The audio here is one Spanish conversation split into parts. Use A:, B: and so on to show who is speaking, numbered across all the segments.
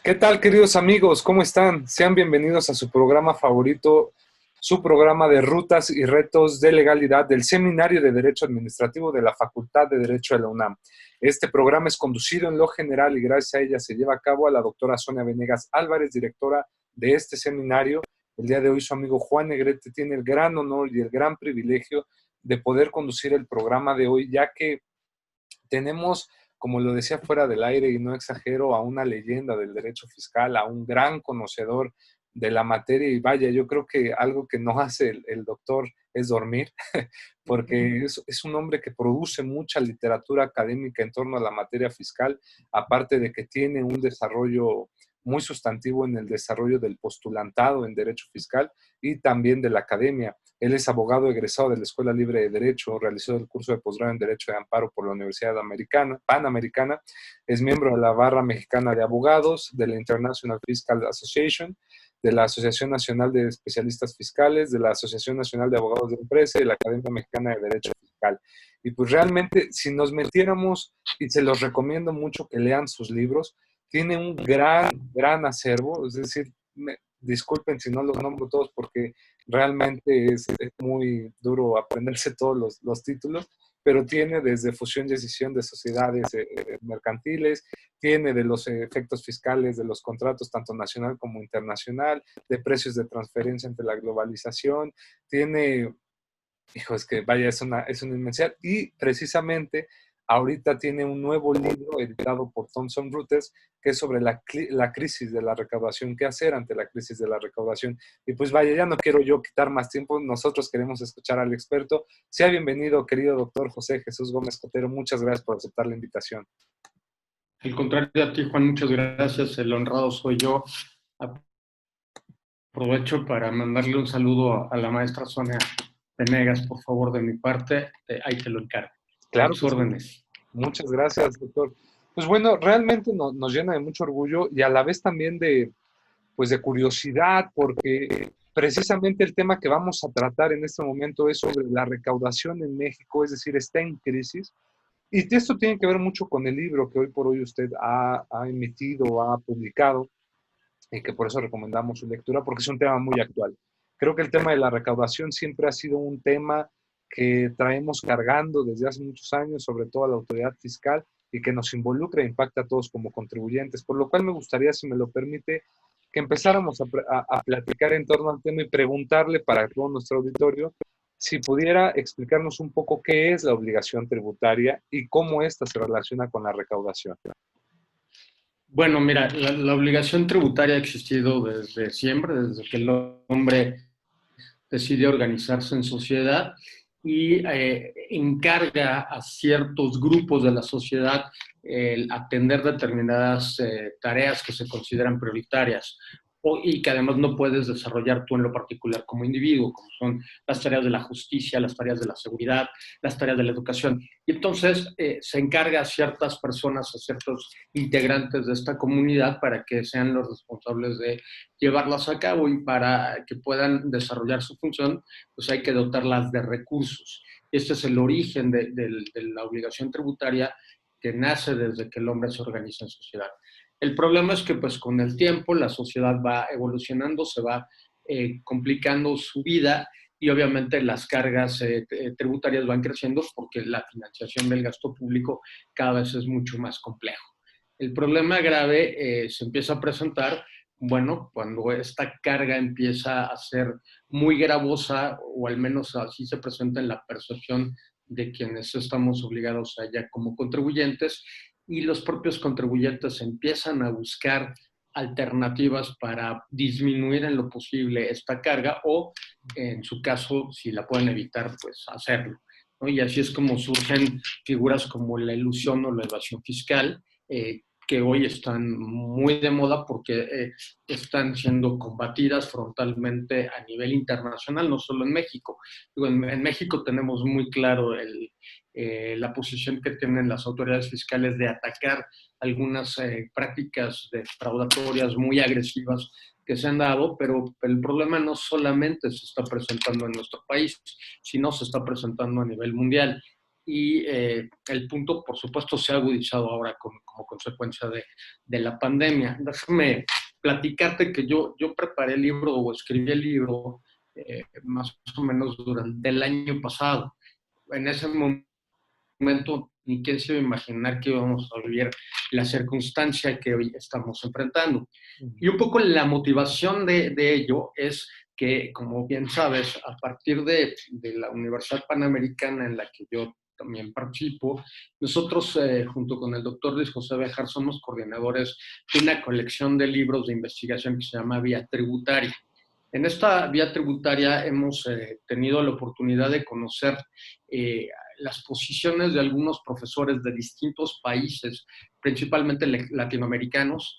A: ¿Qué tal, queridos amigos? ¿Cómo están? Sean bienvenidos a su programa favorito, su programa de rutas y retos de legalidad del Seminario de Derecho Administrativo de la Facultad de Derecho de la UNAM. Este programa es conducido en lo general y gracias a ella se lleva a cabo a la doctora Sonia Venegas Álvarez, directora de este seminario. El día de hoy su amigo Juan Negrete tiene el gran honor y el gran privilegio de poder conducir el programa de hoy, ya que tenemos, como lo decía fuera del aire y no exagero, a una leyenda del derecho fiscal, a un gran conocedor de la materia y vaya, yo creo que algo que no hace el doctor es dormir, porque es un hombre que produce mucha literatura académica en torno a la materia fiscal, aparte de que tiene un desarrollo muy sustantivo en el desarrollo del postulantado en derecho fiscal y también de la academia. Él es abogado egresado de la Escuela Libre de Derecho, realizó el curso de posgrado en Derecho de Amparo por la Universidad Panamericana, es miembro de la Barra Mexicana de Abogados, de la International Fiscal Association, de la Asociación Nacional de Especialistas Fiscales, de la Asociación Nacional de Abogados de Empresa y de la Academia Mexicana de Derecho Fiscal. Y pues realmente, si nos metiéramos, y se los recomiendo mucho que lean sus libros, tiene un gran acervo, es decir, disculpen si no los nombro todos porque realmente es muy duro aprenderse todos los títulos, pero tiene desde fusión y escisión de sociedades mercantiles, tiene de los efectos fiscales de los contratos tanto nacional como internacional, de precios de transferencia ante la globalización, tiene, hijo, es que vaya, es una inmensidad, y precisamente ahorita tiene un nuevo libro editado por Thomson Reuters que es sobre la crisis de la recaudación, qué hacer ante la crisis de la recaudación. Y pues vaya, ya no quiero yo quitar más tiempo, nosotros queremos escuchar al experto. Sea bienvenido, querido doctor José Jesús Gómez Cotero, muchas gracias por aceptar la invitación.
B: Al contrario a ti, Juan, muchas gracias, el honrado soy yo. Aprovecho para mandarle un saludo a la maestra Sonia Venegas, por favor, de mi parte, ahí te lo encargo. A
A: Claro
B: tus
A: que sí.
B: órdenes.
A: Muchas gracias, doctor. Pues bueno, realmente nos llena de mucho orgullo y a la vez también pues de curiosidad, porque precisamente el tema que vamos a tratar en este momento es sobre la recaudación en México, es decir, está en crisis. Y esto tiene que ver mucho con el libro que hoy por hoy usted ha emitido, ha publicado, y que por eso recomendamos su lectura, porque es un tema muy actual. Creo que el tema de la recaudación siempre ha sido un tema que traemos cargando desde hace muchos años, sobre todo a la autoridad fiscal, y que nos involucra e impacta a todos como contribuyentes, por lo cual me gustaría, si me lo permite, que empezáramos a platicar en torno al tema y preguntarle para todo nuestro auditorio si pudiera explicarnos un poco qué es la obligación tributaria y cómo ésta se relaciona con la recaudación.
B: Bueno, mira, la obligación tributaria ha existido desde siempre, desde que el hombre decide organizarse en sociedad y encarga a ciertos grupos de la sociedad el atender determinadas tareas que se consideran prioritarias y que además no puedes desarrollar tú en lo particular como individuo, como son las tareas de la justicia, las tareas de la seguridad, las tareas de la educación. Y entonces se encarga a ciertas personas, a ciertos integrantes de esta comunidad para que sean los responsables de llevarlas a cabo, y para que puedan desarrollar su función, pues hay que dotarlas de recursos. Este es el origen de la obligación tributaria, que nace desde que el hombre se organiza en sociedad. El problema es que pues con el tiempo la sociedad va evolucionando, se va complicando su vida, y obviamente las cargas tributarias van creciendo porque la financiación del gasto público cada vez es mucho más complejo. El problema grave se empieza a presentar, bueno, cuando esta carga empieza a ser muy gravosa, o al menos así se presenta en la percepción de quienes estamos obligados allá como contribuyentes, y los propios contribuyentes empiezan a buscar alternativas para disminuir en lo posible esta carga, o en su caso, si la pueden evitar, pues hacerlo, ¿no? Y así es como surgen figuras como la ilusión o la evasión fiscal, que hoy están muy de moda porque están siendo combatidas frontalmente a nivel internacional, no solo en México. Digo, en México tenemos muy claro la posición que tienen las autoridades fiscales de atacar algunas prácticas defraudatorias muy agresivas que se han dado, pero el problema no solamente se está presentando en nuestro país, sino se está presentando a nivel mundial. y el punto, por supuesto, se ha agudizado ahora como consecuencia de la pandemia. Déjame platicarte que yo preparé el libro o escribí el libro más o menos durante el año pasado. En ese momento ni quién se iba a imaginar que íbamos a vivir la circunstancia que hoy estamos enfrentando. Y un poco la motivación de ello es que, como bien sabes, a partir de la Universidad Panamericana en la que yo también participo, nosotros, junto con el doctor Luis José Bejar, somos coordinadores de una colección de libros de investigación que se llama Vía Tributaria. En esta vía tributaria hemos tenido la oportunidad de conocer las posiciones de algunos profesores de distintos países, principalmente latinoamericanos,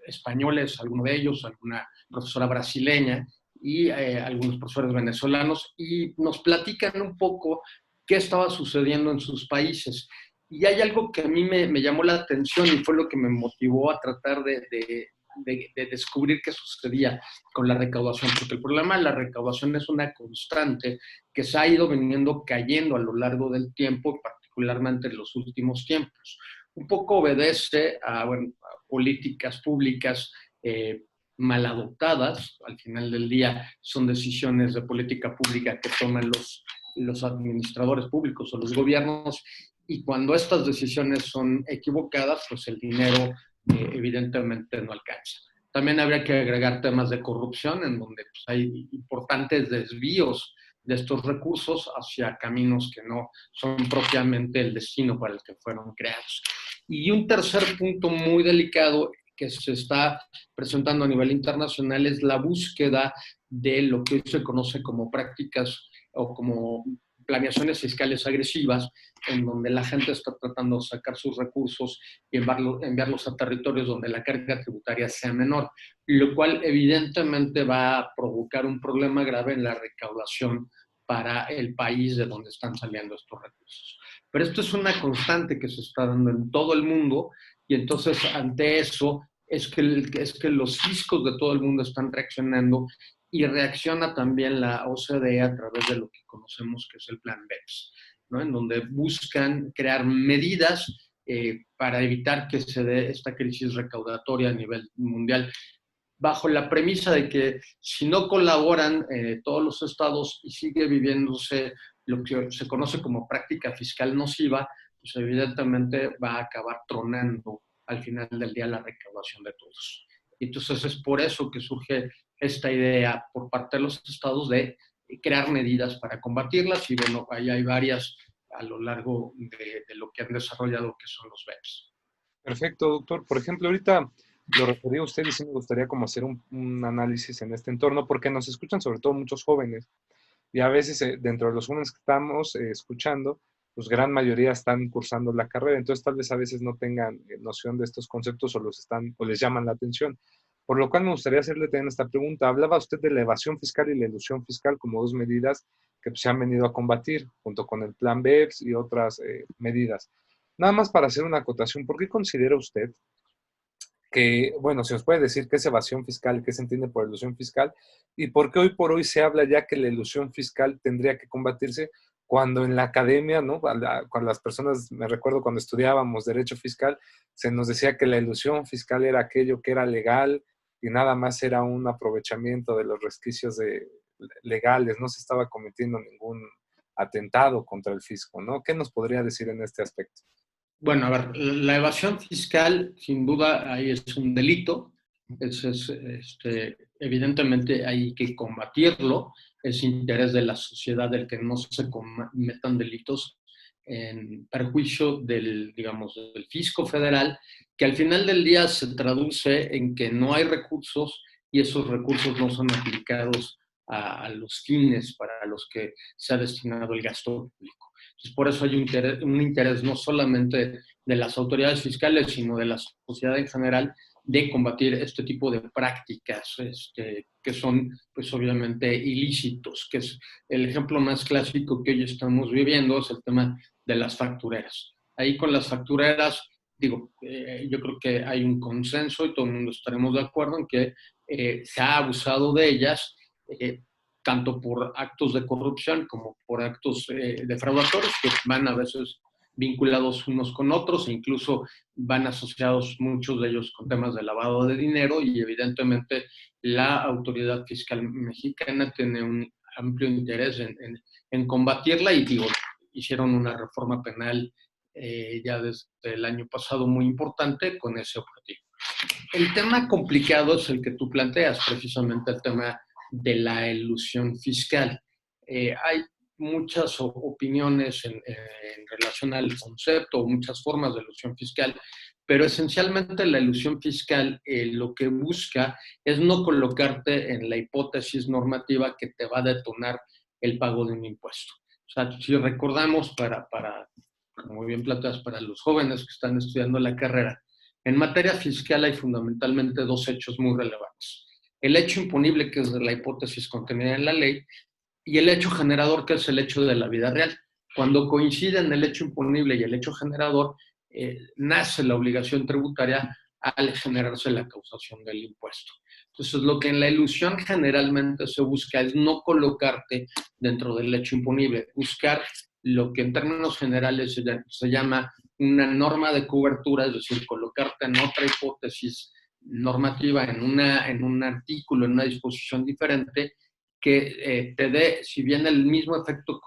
B: españoles, algunos de ellos, alguna profesora brasileña y algunos profesores venezolanos, y nos platican un poco qué estaba sucediendo en sus países. Y hay algo que a mí me llamó la atención y fue lo que me motivó a tratar de descubrir qué sucedía con la recaudación, porque el problema de la recaudación es una constante que se ha ido viniendo cayendo a lo largo del tiempo, particularmente en los últimos tiempos. Un poco obedece a políticas públicas mal adoptadas. Al final del día son decisiones de política pública que toman los administradores públicos o los gobiernos, y cuando estas decisiones son equivocadas, pues el dinero evidentemente no alcanza. También habría que agregar temas de corrupción, en donde pues, hay importantes desvíos de estos recursos hacia caminos que no son propiamente el destino para el que fueron creados. Y un tercer punto muy delicado que se está presentando a nivel internacional es la búsqueda de lo que hoy se conoce como prácticas o como planeaciones fiscales agresivas, en donde la gente está tratando de sacar sus recursos y enviarlos a territorios donde la carga tributaria sea menor, lo cual evidentemente va a provocar un problema grave en la recaudación para el país de donde están saliendo estos recursos. Pero esto es una constante que se está dando en todo el mundo, y entonces ante eso es que los fiscos de todo el mundo están reaccionando, y reacciona también la OCDE a través de lo que conocemos que es el Plan BEPS, ¿no? En donde buscan crear medidas para evitar que se dé esta crisis recaudatoria a nivel mundial, bajo la premisa de que si no colaboran todos los estados y sigue viviéndose lo que se conoce como práctica fiscal nociva, pues evidentemente va a acabar tronando al final del día la recaudación de todos. Entonces es por eso que surge esta idea por parte de los estados de crear medidas para combatirlas, y bueno, ahí hay varias a lo largo de lo que han desarrollado, que son los BEPS.
A: Perfecto, doctor. Por ejemplo, ahorita lo refería a usted y sí me gustaría como hacer un análisis en este entorno, porque nos escuchan sobre todo muchos jóvenes, y a veces dentro de los jóvenes que estamos escuchando, pues gran mayoría están cursando la carrera, entonces tal vez a veces no tengan noción de estos conceptos o o les llaman la atención. Por lo cual me gustaría hacerle también esta pregunta. Hablaba usted de la evasión fiscal y la elusión fiscal como dos medidas que pues, se han venido a combatir junto con el plan BEPS y otras medidas. Nada más para hacer una acotación, ¿por qué considera usted que, bueno, se nos puede decir qué es evasión fiscal, qué se entiende por ilusión fiscal, y por qué hoy por hoy se habla ya que la ilusión fiscal tendría que combatirse cuando en la academia, ¿no? Cuando las personas, me recuerdo cuando estudiábamos derecho fiscal, se nos decía que la ilusión fiscal era aquello que era legal y nada más era un aprovechamiento de los resquicios legales, no se estaba cometiendo ningún atentado contra el fisco, ¿no? ¿Qué nos podría decir en este aspecto?
B: Bueno, a ver, la evasión fiscal, sin duda, ahí es un delito. Evidentemente hay que combatirlo. Es interés de la sociedad el que no se cometan delitos en perjuicio digamos, del fisco federal, que al final del día se traduce en que no hay recursos, y esos recursos no son aplicados a los fines para los que se ha destinado el gasto público. Entonces, por eso hay un interés no solamente de las autoridades fiscales, sino de la sociedad en general, de combatir este tipo de prácticas que son, pues obviamente, ilícitos, que es el ejemplo más clásico que hoy estamos viviendo, es el tema de las factureras. Ahí con las factureras, digo, yo creo que hay un consenso y todo el mundo estaremos de acuerdo en que se ha abusado de ellas, tanto por actos de corrupción como por actos defraudatorios, que van a veces vinculados unos con otros e incluso van asociados muchos de ellos con temas de lavado de dinero, y evidentemente la autoridad fiscal mexicana tiene un amplio interés en combatirla, y digo, hicieron una reforma penal ya desde el año pasado muy importante con ese objetivo. El tema complicado es el que tú planteas, precisamente el tema de la elusión fiscal. Hay muchas opiniones en relación al concepto, muchas formas de elusión fiscal, pero esencialmente la elusión fiscal lo que busca es no colocarte en la hipótesis normativa que te va a detonar el pago de un impuesto. O sea, si recordamos, como bien planteas, para los jóvenes que están estudiando la carrera, en materia fiscal hay fundamentalmente dos hechos muy relevantes. El hecho imponible, que es de la hipótesis contenida en la ley, y el hecho generador, que es el hecho de la vida real. Cuando coinciden el hecho imponible y el hecho generador, nace la obligación tributaria al generarse la causación del impuesto. Entonces, lo que en la elusión generalmente se busca es no colocarte dentro del hecho imponible, buscar lo que en términos generales se llama una norma de cobertura, es decir, colocarte en otra hipótesis normativa, en un artículo, en una disposición diferente, que te dé, si bien el mismo efecto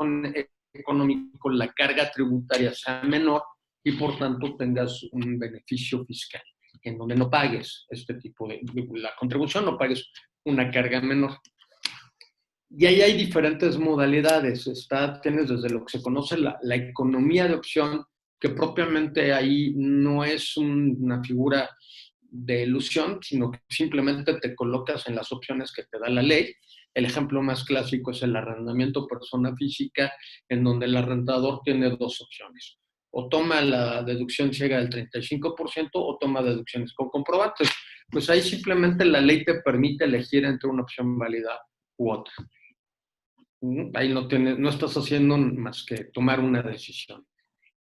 B: económico, la carga tributaria sea menor y por tanto tengas un beneficio fiscal, en donde no pagues este tipo de la contribución, no pagues una carga menor. Y ahí hay diferentes modalidades. Tienes desde lo que se conoce la economía de opción, que propiamente ahí no es una figura de ilusión, sino que simplemente te colocas en las opciones que te da la ley. El ejemplo más clásico es el arrendamiento persona física, en donde el arrendador tiene dos opciones. O toma la deducción ciega del 35% o toma deducciones con comprobantes. Pues ahí simplemente la ley te permite elegir entre una opción válida u otra. Ahí no estás haciendo más que tomar una decisión.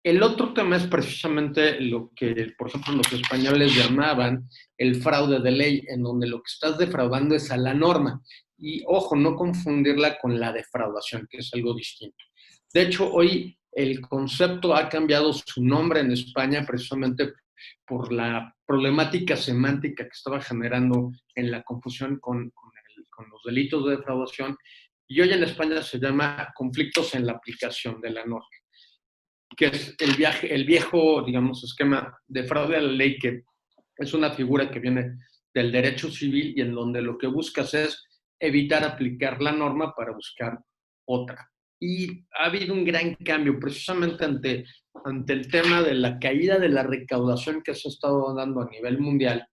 B: El otro tema es precisamente lo que, por ejemplo, los españoles llamaban el fraude de ley, en donde lo que estás defraudando es a la norma. Y ojo, no confundirla con la defraudación, que es algo distinto. De hecho, hoy el concepto ha cambiado su nombre en España precisamente por la problemática semántica que estaba generando en la confusión con los delitos de defraudación. Y hoy en España se llama conflictos en la aplicación de la norma, que es el viejo, digamos, esquema de fraude a la ley, que es una figura que viene del derecho civil y en donde lo que buscas es evitar aplicar la norma para buscar otra. Y ha habido un gran cambio precisamente ante el tema de la caída de la recaudación que se ha estado dando a nivel mundial.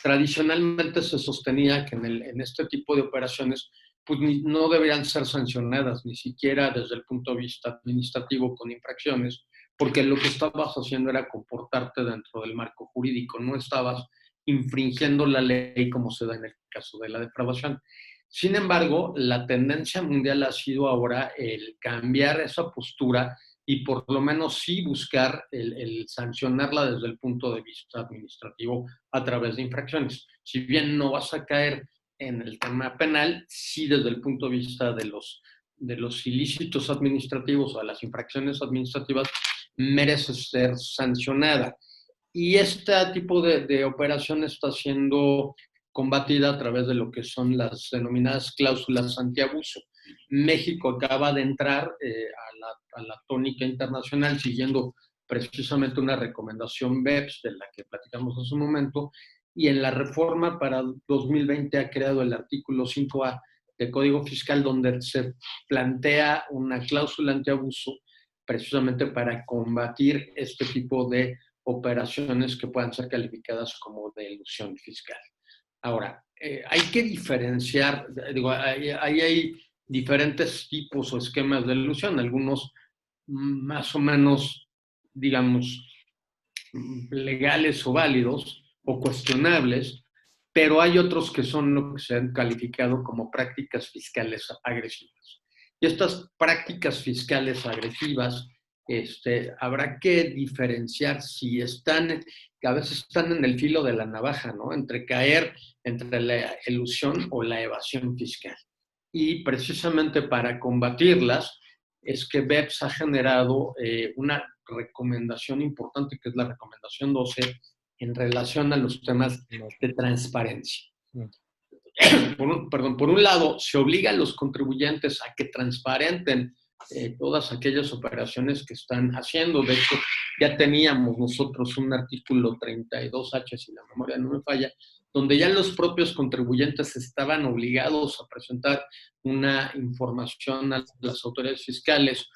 B: Tradicionalmente se sostenía que en este tipo de operaciones pues no deberían ser sancionadas, ni siquiera desde el punto de vista administrativo con infracciones, porque lo que estabas haciendo era comportarte dentro del marco jurídico, no estabas infringiendo la ley como se da en el caso de la defraudación. Sin embargo, la tendencia mundial ha sido ahora el cambiar esa postura y por lo menos sí buscar el sancionarla desde el punto de vista administrativo a través de infracciones. Si bien no vas a caer en el tema penal, sí desde el punto de vista de los ilícitos administrativos o de las infracciones administrativas, merece ser sancionada. Y este tipo de operación está siendo combatida a través de lo que son las denominadas cláusulas antiabuso. México acaba de entrar a la tónica internacional siguiendo precisamente una recomendación BEPS de la que platicamos hace un momento, y en la reforma para 2020 ha creado el artículo 5A del Código Fiscal, donde se plantea una cláusula antiabuso precisamente para combatir este tipo de operaciones que puedan ser calificadas como de elusión fiscal. Ahora, hay que diferenciar, digo, hay diferentes tipos o esquemas de elusión, algunos más o menos, digamos, legales o válidos o cuestionables, pero hay otros que son lo que se han calificado como prácticas fiscales agresivas. Y estas prácticas fiscales agresivas, habrá que diferenciar si están, que a veces están en el filo de la navaja, ¿no? Entre caer entre la elusión o la evasión fiscal. y precisamente para combatirlas es que BEPS ha generado una recomendación importante, que es la recomendación 12, en relación a los temas de transparencia. Por un lado, se obliga a los contribuyentes a que transparenten todas aquellas operaciones que están haciendo. De hecho, ya teníamos nosotros un artículo 32H, si la memoria no me falla, donde ya los propios contribuyentes estaban obligados a presentar una información a las autoridades fiscales,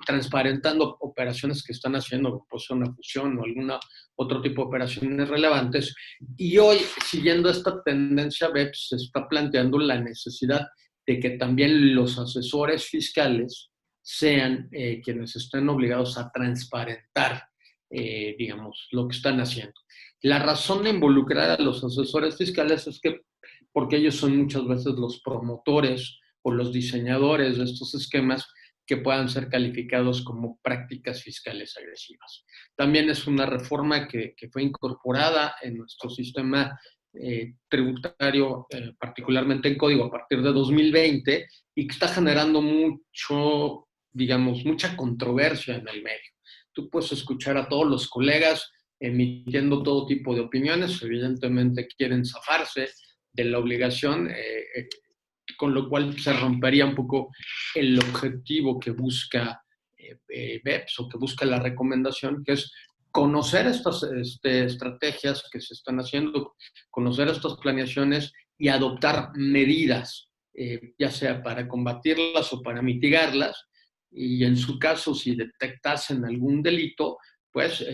B: transparentando operaciones que están haciendo, como puede ser una fusión o alguna otro tipo de operaciones relevantes. Y hoy, siguiendo esta tendencia, BEPS se está planteando la necesidad de que también los asesores fiscales sean quienes estén obligados a transparentar, digamos, lo que están haciendo. La razón de involucrar a los asesores fiscales es que porque ellos son muchas veces los promotores o los diseñadores de estos esquemas que puedan ser calificados como prácticas fiscales agresivas. También es una reforma que fue incorporada en nuestro sistema tributario, particularmente en código, a partir de 2020, y que está generando mucha controversia en el medio. Tú puedes escuchar a todos los colegas emitiendo todo tipo de opiniones, evidentemente quieren zafarse de la obligación, con lo cual se rompería un poco el objetivo que busca BEPS o que busca la recomendación, que es conocer estas estrategias que se están haciendo, conocer estas planeaciones y adoptar medidas, ya sea para combatirlas o para mitigarlas, y en su caso, si detectasen algún delito, pues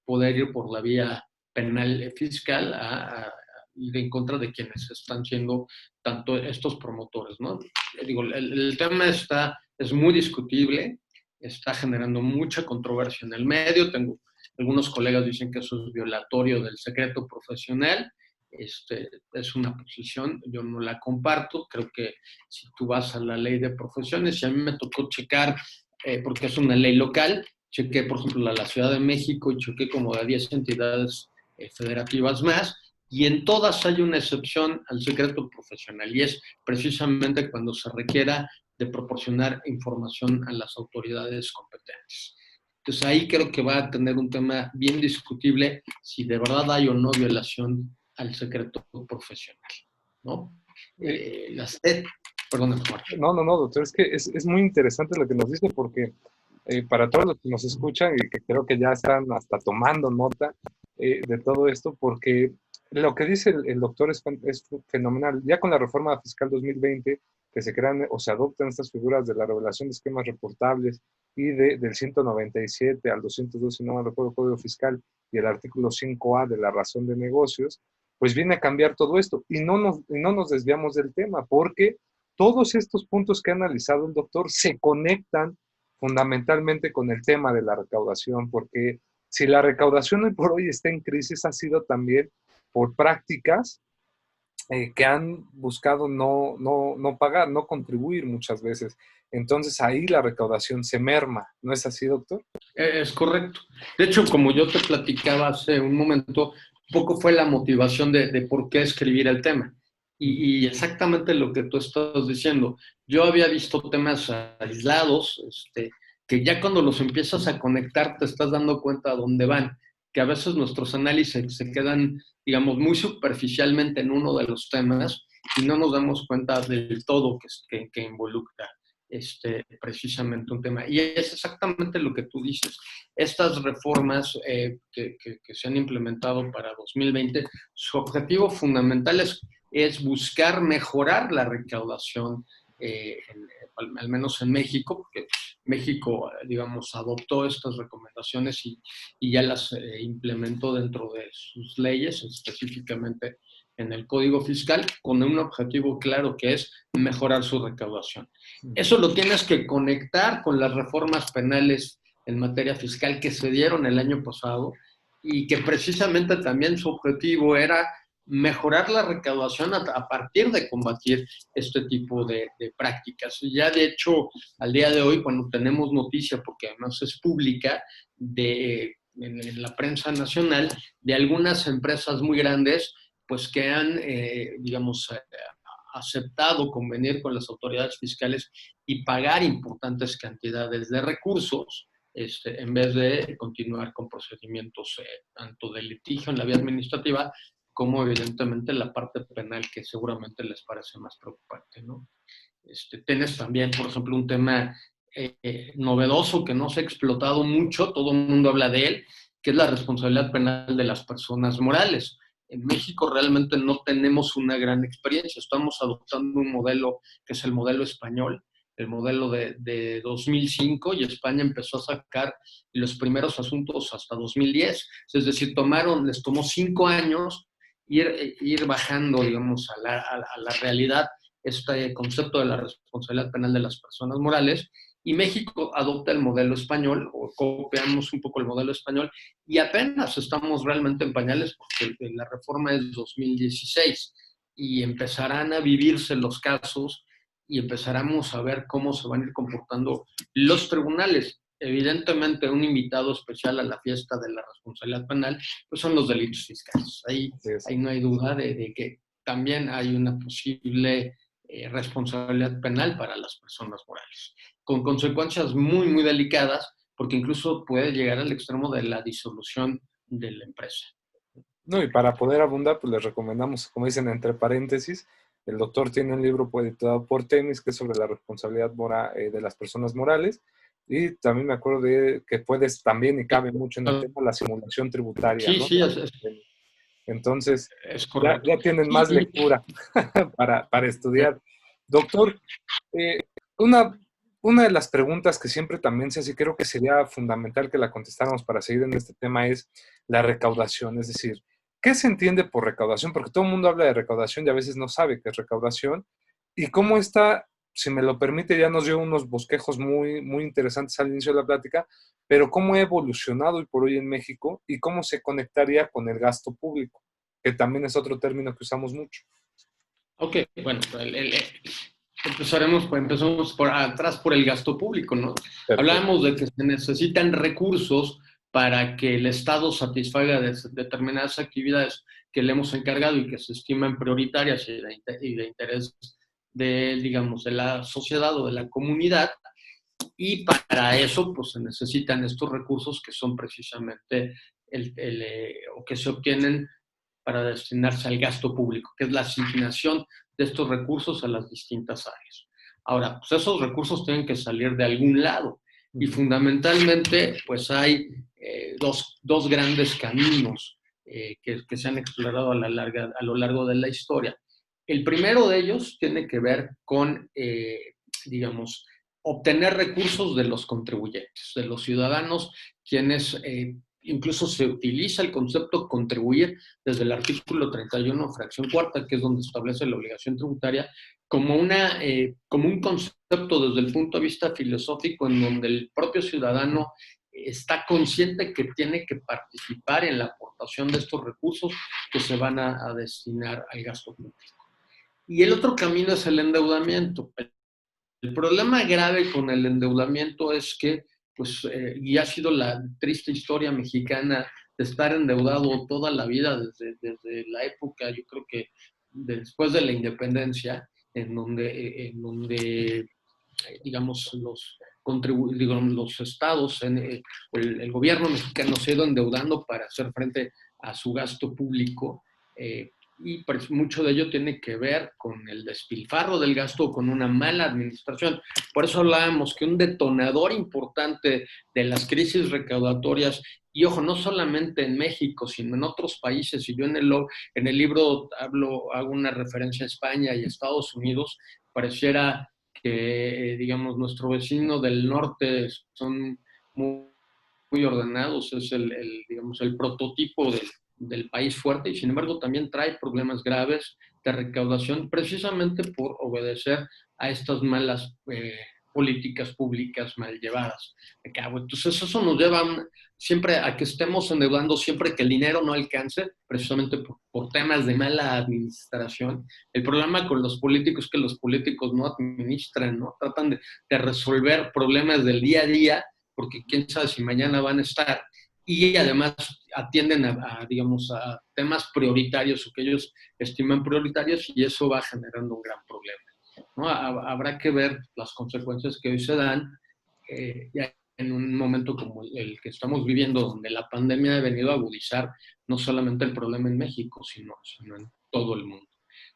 B: poder ir por la vía penal fiscal a ir en contra de quienes están siendo tanto estos promotores, ¿no? Digo, el tema es muy discutible, está generando mucha controversia en el medio. Tengo algunos colegas dicen que eso es violatorio del secreto profesional. Es una posición, yo no la comparto. Creo que si tú vas a la ley de profesiones, y a mí me tocó checar, porque es una ley local, chequé, por ejemplo, la Ciudad de México y chequé como de 10 entidades federativas más, y en todas hay una excepción al secreto profesional, y es precisamente cuando se requiera de proporcionar información a las autoridades competentes. Entonces ahí creo que va a tener un tema bien discutible si de verdad hay o no violación al secreto profesional, ¿no? Perdón,
A: No, doctor, es que es muy interesante lo que nos dice porque para todos los que nos escuchan y que creo que ya están hasta tomando nota de todo esto, porque lo que dice el doctor es fenomenal. Ya con la reforma fiscal 2020, que se crean o se adoptan estas figuras de la revelación de esquemas reportables y del 197 al 212, no me recuerdo, Código Fiscal, y el artículo 5A de la razón de negocios, pues viene a cambiar todo esto. Y no nos desviamos del tema, porque todos estos puntos que ha analizado el doctor se conectan fundamentalmente con el tema de la recaudación, porque si la recaudación hoy por hoy está en crisis, ha sido también por prácticas que han buscado no pagar, no contribuir muchas veces. Entonces ahí la recaudación se merma. ¿No es así, doctor?
B: Es correcto. De hecho, como yo te platicaba hace un momento, un poco fue la motivación de por qué escribir el tema. Y exactamente lo que tú estás diciendo. Yo había visto temas aislados, que ya cuando los empiezas a conectar te estás dando cuenta a dónde van, que a veces nuestros análisis se quedan, digamos, muy superficialmente en uno de los temas y no nos damos cuenta del todo que involucra precisamente un tema. Y es exactamente lo que tú dices. Estas reformas que se han implementado para 2020, su objetivo fundamental es buscar mejorar la recaudación, al menos en México, porque México, digamos, adoptó estas recomendaciones y ya las implementó dentro de sus leyes, específicamente en el Código Fiscal, con un objetivo claro que es mejorar su recaudación. Eso lo tienes que conectar con las reformas penales en materia fiscal que se dieron el año pasado y que precisamente también su objetivo era mejorar la recaudación a partir de combatir este tipo de prácticas. Y ya de hecho, al día de hoy, cuando tenemos noticia, porque además es pública, en la prensa nacional, de algunas empresas muy grandes, pues que han, digamos, aceptado convenir con las autoridades fiscales y pagar importantes cantidades de recursos, en vez de continuar con procedimientos tanto de litigio en la vía administrativa como evidentemente la parte penal, que seguramente les parece más preocupante, ¿no? Tienes también, por ejemplo, un tema novedoso que no se ha explotado mucho, todo el mundo habla de él, que es la responsabilidad penal de las personas morales. En México realmente no tenemos una gran experiencia, estamos adoptando un modelo que es el modelo español, el modelo de 2005, y España empezó a sacar los primeros asuntos hasta 2010, es decir, les tomó 5 años ir bajando, digamos, a la realidad este concepto de la responsabilidad penal de las personas morales, y México adopta el modelo español, o copiamos un poco el modelo español, y apenas estamos realmente en pañales porque la reforma es 2016, y empezarán a vivirse los casos y empezaremos a ver cómo se van a ir comportando los tribunales. Evidentemente, un invitado especial a la fiesta de la responsabilidad penal pues son los delitos fiscales. Ahí no hay duda de que también hay una posible responsabilidad penal para las personas morales, con consecuencias muy, muy delicadas, porque incluso puede llegar al extremo de la disolución de la empresa.
A: No, y para poder abundar, pues les recomendamos, como dicen entre paréntesis, el doctor tiene un libro editado por Temis que es sobre la responsabilidad de las personas morales, y también me acuerdo de que puedes también, y cabe mucho en el tema, la simulación tributaria,
B: Sí,
A: ¿no?
B: sí,
A: Entonces,
B: es correcto.
A: ya tienen más lectura para estudiar. Doctor, eh, una, una de las preguntas que siempre también se hace, y creo que sería fundamental que la contestáramos para seguir en este tema, es la recaudación. Es decir, ¿qué se entiende por recaudación? Porque todo el mundo habla de recaudación y a veces no sabe qué es recaudación. Y cómo está, si me lo permite, ya nos dio unos bosquejos muy, muy interesantes al inicio de la plática, pero cómo ha evolucionado hoy por hoy en México y cómo se conectaría con el gasto público, que también es otro término que usamos mucho.
B: Ok, bueno, empezamos por atrás por el gasto público, ¿no?
A: Perfecto.
B: Hablábamos de que se necesitan recursos para que el Estado satisfaga determinadas actividades que le hemos encargado y que se estiman prioritarias y de interés digamos, de la sociedad o de la comunidad, y para eso pues se necesitan estos recursos que son precisamente o que se obtienen para destinarse al gasto público, que es la asignación de estos recursos a las distintas áreas. Ahora, pues esos recursos tienen que salir de algún lado, y fundamentalmente pues hay dos grandes caminos que se han explorado a lo largo de la historia. El primero de ellos tiene que ver con, digamos, obtener recursos de los contribuyentes, de los ciudadanos, quienes incluso se utiliza el concepto contribuir desde el artículo 31, fracción cuarta, que es donde establece la obligación tributaria, como un concepto desde el punto de vista filosófico, en donde el propio ciudadano está consciente que tiene que participar en la aportación de estos recursos que se van a destinar al gasto público. Y el otro camino es el endeudamiento. El problema grave con el endeudamiento es que, pues, y ha sido la triste historia mexicana de estar endeudado toda la vida, desde la época, yo creo que después de la independencia, en donde digamos, los estados, el gobierno mexicano se ha ido endeudando para hacer frente a su gasto público, y pues mucho de ello tiene que ver con el despilfarro del gasto o con una mala administración. Por eso hablábamos que un detonador importante de las crisis recaudatorias, y ojo, no solamente en México, sino en otros países, y yo en el libro hago una referencia a España y Estados Unidos, pareciera que, digamos, nuestro vecino del norte son muy, muy ordenados, es digamos, el prototipo del país fuerte, y sin embargo también trae problemas graves de recaudación precisamente por obedecer a estas malas políticas públicas mal llevadas a cabo. Entonces eso nos lleva siempre a que estemos endeudando siempre que el dinero no alcance, precisamente por temas de mala administración. El problema con los políticos es que los políticos no administran, ¿no? Tratan de resolver problemas del día a día, porque quién sabe si mañana van a estar, y además atienden digamos, a temas prioritarios o que ellos estiman prioritarios y eso va generando un gran problema, ¿no? Habrá que ver las consecuencias que hoy se dan ya en un momento como el que estamos viviendo, donde la pandemia ha venido a agudizar no solamente el problema en México, sino en todo el mundo.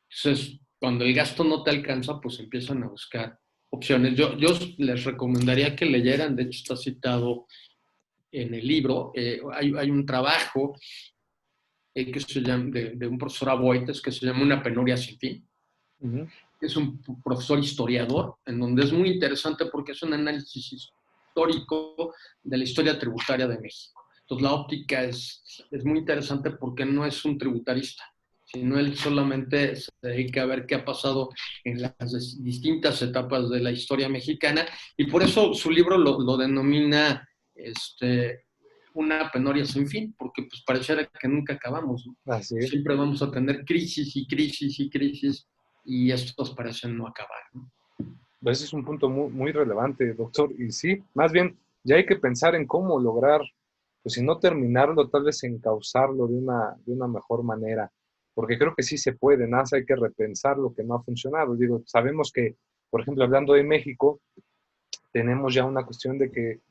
B: Entonces, cuando el gasto no te alcanza, pues empiezan a buscar opciones. Yo les recomendaría que leyeran, de hecho está citado en el libro, hay un trabajo que se llama, de un profesor Aboites que se llama Una penuria sin fin.
A: Uh-huh.
B: Es un profesor historiador, en donde es muy interesante porque es un análisis histórico de la historia tributaria de México. Entonces la óptica es muy interesante porque no es un tributarista, sino él solamente se dedica a ver qué ha pasado en las distintas etapas de la historia mexicana y por eso su libro lo denomina una penuria sin fin, porque pues pareciera que nunca acabamos, ¿no?
A: Así es.
B: Siempre vamos a tener crisis y crisis y crisis y estos parecen no acabar, ¿no?
A: Ese es un punto muy, muy relevante, doctor. Y sí, más bien, ya hay que pensar en cómo lograr, pues si no terminarlo, tal vez encauzarlo de una mejor manera, porque creo que sí se puede, nada más hay que repensar lo que no ha funcionado. Digo, sabemos que, por ejemplo, hablando de México, tenemos ya una cuestión de que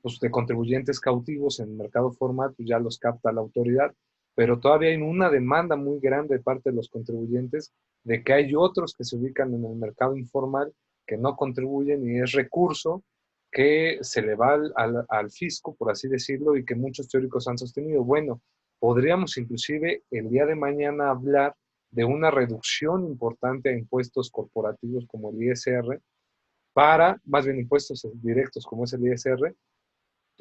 A: pues, de contribuyentes cautivos en el mercado formal, pues ya los capta la autoridad, pero todavía hay una demanda muy grande de parte de los contribuyentes de que hay otros que se ubican en el mercado informal que no contribuyen y es recurso que se le va al fisco, por así decirlo, y que muchos teóricos han sostenido. Bueno, podríamos inclusive el día de mañana hablar de una reducción importante a impuestos corporativos como el ISR, para, más bien impuestos directos como es el ISR,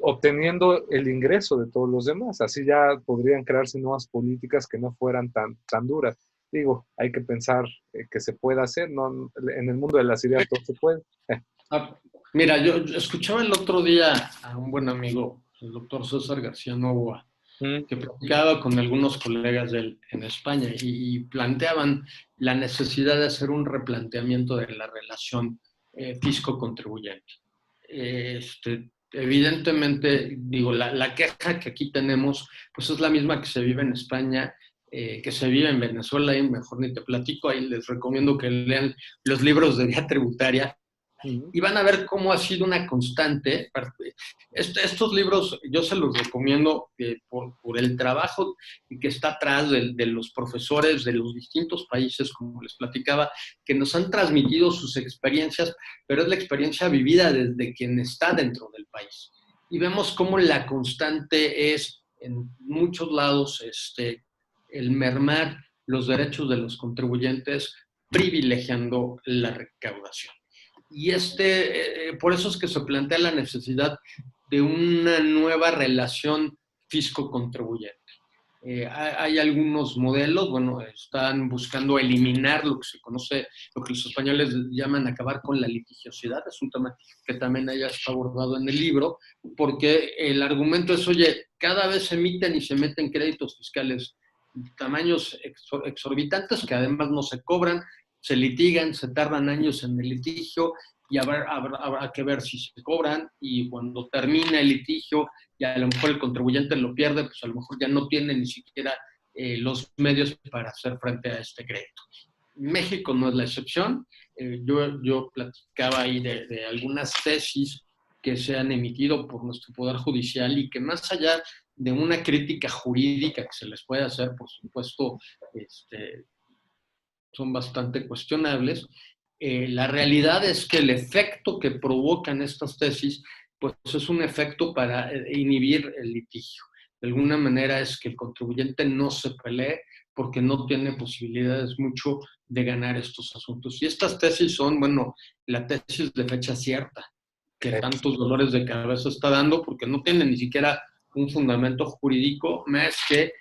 A: obteniendo el ingreso de todos los demás. Así ya podrían crearse nuevas políticas que no fueran tan duras. Digo, hay que pensar que se puede hacer, ¿no? En el mundo de las ideas todo se puede.
B: Ah, mira, yo escuchaba el otro día a un buen amigo, el doctor César García Novoa,
A: Mm,
B: que platicaba con algunos colegas de él en España y planteaban la necesidad de hacer un replanteamiento de la relación fisco-contribuyente. Evidentemente, digo, la queja que aquí tenemos, pues es la misma que se vive en España, que se vive en Venezuela, y mejor ni te platico, ahí les recomiendo que lean los libros de vía tributaria,
A: mm,
B: y van a ver cómo ha sido una constante. Estos libros yo se los recomiendo por el trabajo que está atrás de los profesores de los distintos países, como les platicaba, que nos han transmitido sus experiencias, pero es la experiencia vivida desde quien está dentro del país. Y vemos cómo la constante es en muchos lados el mermar los derechos de los contribuyentes privilegiando la recaudación. Y por eso es que se plantea la necesidad de una nueva relación fisco-contribuyente. Hay algunos modelos, bueno, están buscando eliminar lo que se conoce, lo que los españoles llaman acabar con la litigiosidad, es un tema que también haya está abordado en el libro, porque el argumento es, oye, cada vez se emiten y se meten créditos fiscales de tamaños exorbitantes que además no se cobran, se litigan, se tardan años en el litigio y habrá que ver si se cobran y cuando termina el litigio y a lo mejor el contribuyente lo pierde, pues a lo mejor ya no tiene ni siquiera los medios para hacer frente a este crédito. México no es la excepción. Yo platicaba ahí de algunas tesis que se han emitido por nuestro Poder Judicial y que más allá de una crítica jurídica que se les puede hacer, por supuesto, son bastante cuestionables. La realidad es que el efecto que provocan estas tesis, pues es un efecto para inhibir el litigio. De alguna manera es que el contribuyente no se pelee porque no tiene posibilidades mucho de ganar estos asuntos. Y estas tesis son, bueno, la tesis de fecha cierta, que tantos dolores de cabeza está dando porque no tiene ni siquiera un fundamento jurídico más que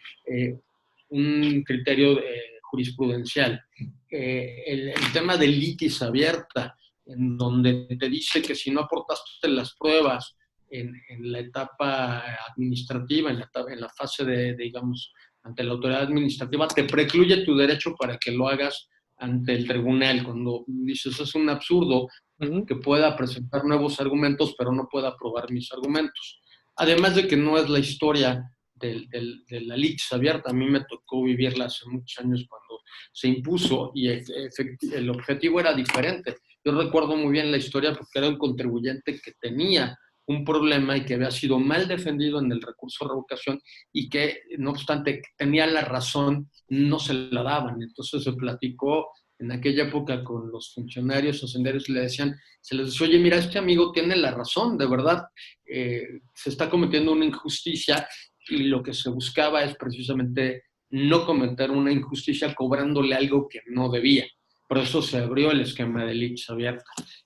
B: un criterio jurisprudencial. El tema de litis abierta, en donde te dice que si no aportaste las pruebas en la etapa administrativa, en la fase digamos, ante la autoridad administrativa, te precluye tu derecho para que lo hagas ante el tribunal. Cuando dices, es un absurdo
A: mm,
B: que pueda presentar nuevos argumentos, pero no pueda probar mis argumentos. Además de que no es la historia de la litis abierta. A mí me tocó vivirla hace muchos años cuando se impuso y el objetivo era diferente. Yo recuerdo muy bien la historia porque era un contribuyente que tenía un problema y que había sido mal defendido en el recurso de revocación y que, no obstante, tenía la razón, no se la daban. Entonces se platicó en aquella época con los funcionarios hacendarios y le decían, se les decía, oye, mira, este amigo tiene la razón, de verdad, se está cometiendo una injusticia y lo que se buscaba es precisamente no cometer una injusticia cobrándole algo que no debía. Por eso se abrió el esquema de litis abierta.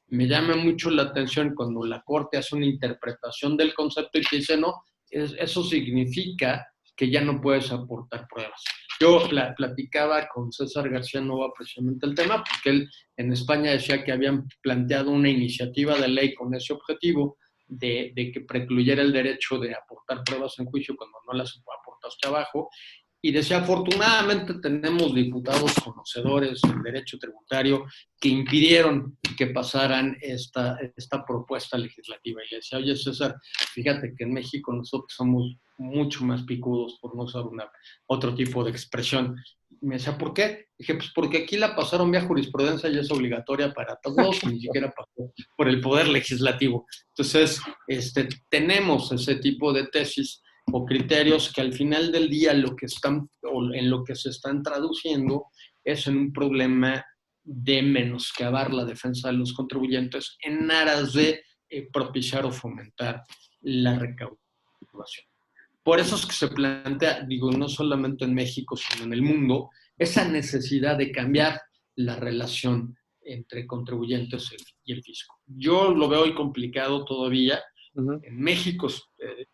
B: Me llama mucho la atención cuando la Corte hace una interpretación del concepto y te dice, no, eso significa que ya no puedes aportar pruebas. Yo platicaba con César García Nova precisamente el tema, porque él en España decía que habían planteado una iniciativa de ley con ese objetivo de que precluyera el derecho de aportar pruebas en juicio cuando no las aportaste abajo. Y decía, afortunadamente tenemos diputados conocedores del derecho tributario que impidieron que pasaran esta propuesta legislativa. Y le decía, oye César, fíjate que en México nosotros somos mucho más picudos, por no usar otro tipo de expresión. Y me decía, ¿por qué? Dije, pues porque aquí la pasaron vía jurisprudencia y es obligatoria para todos, ni siquiera pasó por el Poder Legislativo. Entonces, tenemos ese tipo de tesis o criterios que al final del día lo que están, o en lo que se están traduciendo es en un problema de menoscabar la defensa de los contribuyentes en aras de propiciar o fomentar la recaudación. Por eso es que se plantea, digo, no solamente en México, sino en el mundo, esa necesidad de cambiar la relación entre contribuyentes y el fisco. Yo lo veo hoy complicado todavía. En México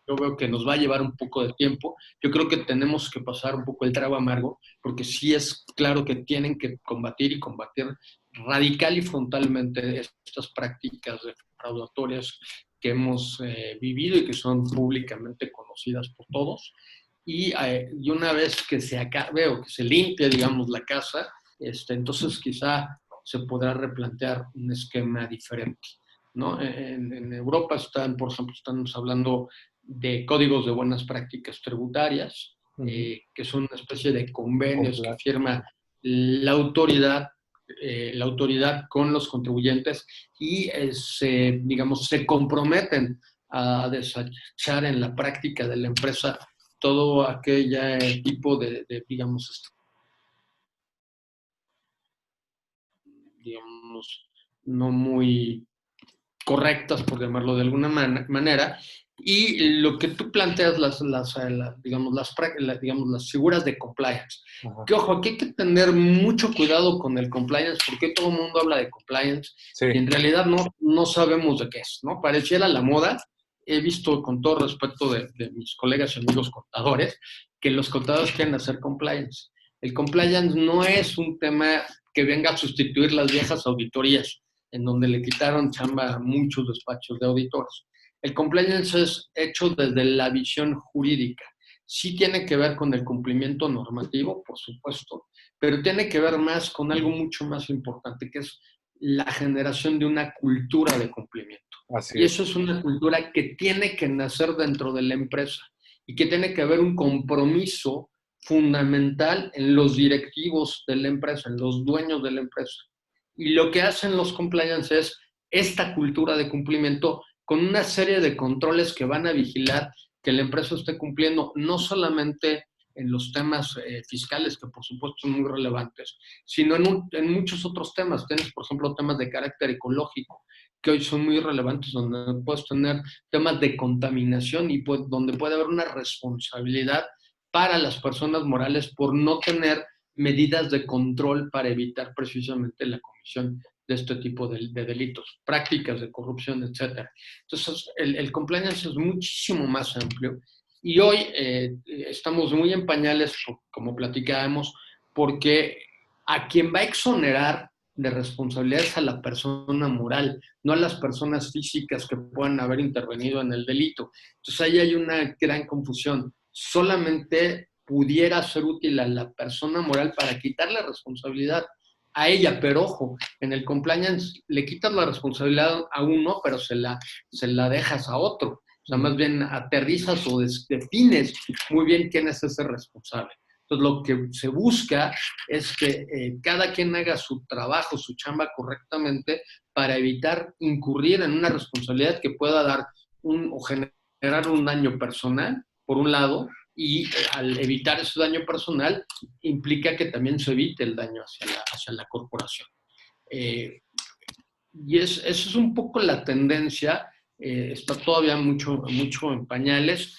B: yo veo que nos va a llevar un poco de tiempo. Yo creo que tenemos que pasar un poco el trago amargo, porque sí es claro que tienen que combatir y combatir radical y frontalmente estas prácticas defraudatorias que hemos vivido y que son públicamente conocidas por todos. Y una vez que se acabe o que se limpie, digamos, la casa, entonces quizá se podrá replantear un esquema diferente, ¿no? En Europa por ejemplo, estamos hablando de códigos de buenas prácticas tributarias, que son una especie de convenios que firma la autoridad con los contribuyentes y digamos, se comprometen a desechar en la práctica de la empresa todo aquel tipo digamos, no muy correctas, por llamarlo de alguna manera, y lo que tú planteas, digamos, las figuras de compliance. Ajá. Que ojo, aquí hay que tener mucho cuidado con el compliance, porque todo el mundo habla de compliance, sí, y en realidad no sabemos de qué es, ¿no? Pareciera la moda. He visto, con todo respeto de mis colegas y amigos contadores, que los contadores quieren hacer compliance. El compliance no es un tema que venga a sustituir las viejas auditorías, en donde le quitaron chamba a muchos despachos de auditores. El compliance es hecho desde la visión jurídica. Sí tiene que ver con el cumplimiento normativo, por supuesto, pero tiene que ver más con algo mucho más importante, que es la generación de una cultura de cumplimiento. Así es. Y eso es una cultura que tiene que nacer dentro de la empresa y que tiene que haber un compromiso fundamental en los directivos de la empresa, en los dueños de la empresa. Y lo que hacen los compliance es esta cultura de cumplimiento con una serie de controles que van a vigilar que la empresa esté cumpliendo, no solamente en los temas fiscales, que por supuesto son muy relevantes, sino en muchos otros temas. Tienes, por ejemplo, temas de carácter ecológico, que hoy son muy relevantes, donde puedes tener temas de contaminación y donde puede haber una responsabilidad para las personas morales por no tener medidas de control para evitar precisamente la comisión de este tipo de delitos, prácticas de corrupción, etc. Entonces, el compliance es muchísimo más amplio y hoy estamos muy en pañales, como platicábamos, porque a quien va a exonerar de responsabilidades a la persona moral, no a las personas físicas que puedan haber intervenido en el delito. Entonces, ahí hay una gran confusión. Solamente pudiera ser útil a la persona moral para quitarle responsabilidad a ella, pero ojo, en el compliance le quitas la responsabilidad a uno, pero se la dejas a otro. sea, más bien aterrizas o defines muy bien quién es ese responsable. Entonces, lo que se busca es que cada quien haga su trabajo, su chamba correctamente para evitar incurrir en una responsabilidad que pueda dar o generar un daño personal, por un lado, y al evitar ese daño personal implica que también se evite el daño hacia la corporación. Eso es un poco la tendencia, está todavía mucho en pañales.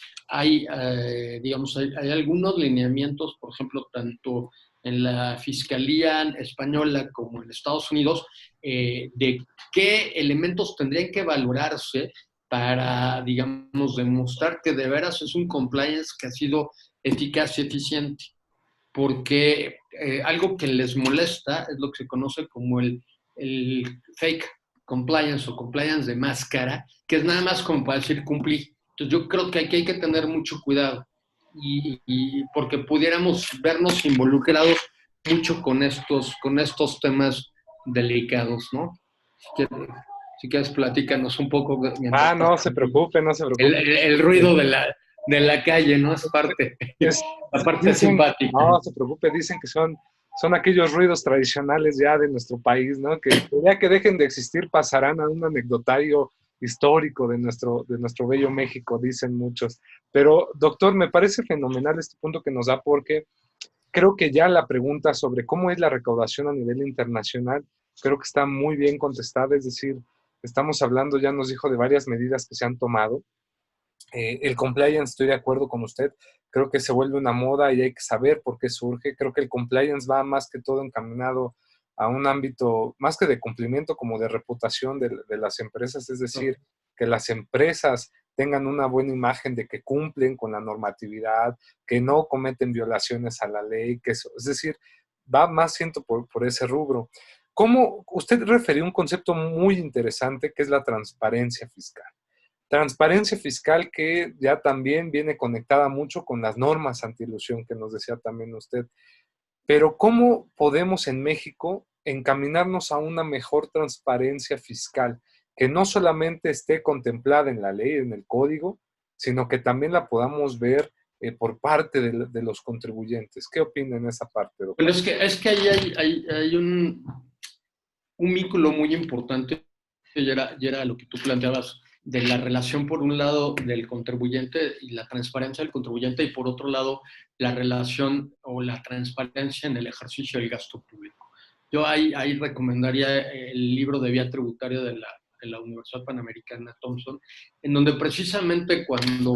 B: Digamos, hay algunos lineamientos, por ejemplo, tanto en la Fiscalía Española como en Estados Unidos, de qué elementos tendrían que valorarse para, digamos, demostrar que de veras es un compliance que ha sido eficaz y eficiente. Porque algo que les molesta es lo que se conoce como el fake compliance o compliance de máscara, que es nada más como para decir cumplí. Entonces yo creo que aquí hay que tener mucho cuidado y porque pudiéramos vernos involucrados mucho con estos temas delicados, ¿no? Si quieres, platícanos un poco mientras
A: No se preocupe, no se preocupe.
B: el ruido de la calle, ¿no? Es parte, la parte
A: Dicen,
B: simpática.
A: no se preocupe, dicen que son aquellos ruidos tradicionales ya de nuestro país, ¿no? Que ya que dejen de existir pasarán a un anecdotario histórico de nuestro bello México, dicen muchos. Pero, doctor, me parece fenomenal este punto que nos da porque creo que ya la pregunta sobre cómo es la recaudación a nivel internacional, creo que está muy bien contestada, es decir, estamos hablando, ya nos dijo de varias medidas que se han tomado. El compliance, estoy de acuerdo con usted, creo que se vuelve una moda y hay que saber por qué surge. Creo que el compliance va más que todo encaminado a un ámbito, más que de cumplimiento, como de reputación de las empresas, es decir, que las empresas tengan una buena imagen de que cumplen con la normatividad, que no cometen violaciones a la ley, que eso, es decir, va más siento por ese rubro. ¿Cómo usted refirió un concepto muy interesante que es la transparencia fiscal? Transparencia fiscal que ya también viene conectada mucho con las normas antiilusión que nos decía también usted. Pero ¿cómo podemos en México encaminarnos a una mejor transparencia fiscal que no solamente esté contemplada en la ley, en el código, sino que también la podamos ver por parte de los contribuyentes? ¿Qué opina en esa parte, doctor?
B: Bueno, es que ahí hay un vínculo muy importante, y era lo que tú planteabas, de la relación, por un lado, del contribuyente y la transparencia del contribuyente, y por otro lado, la relación o la transparencia en el ejercicio del gasto público. Yo ahí recomendaría el libro de vía tributaria de la Universidad Panamericana Thompson, en donde precisamente cuando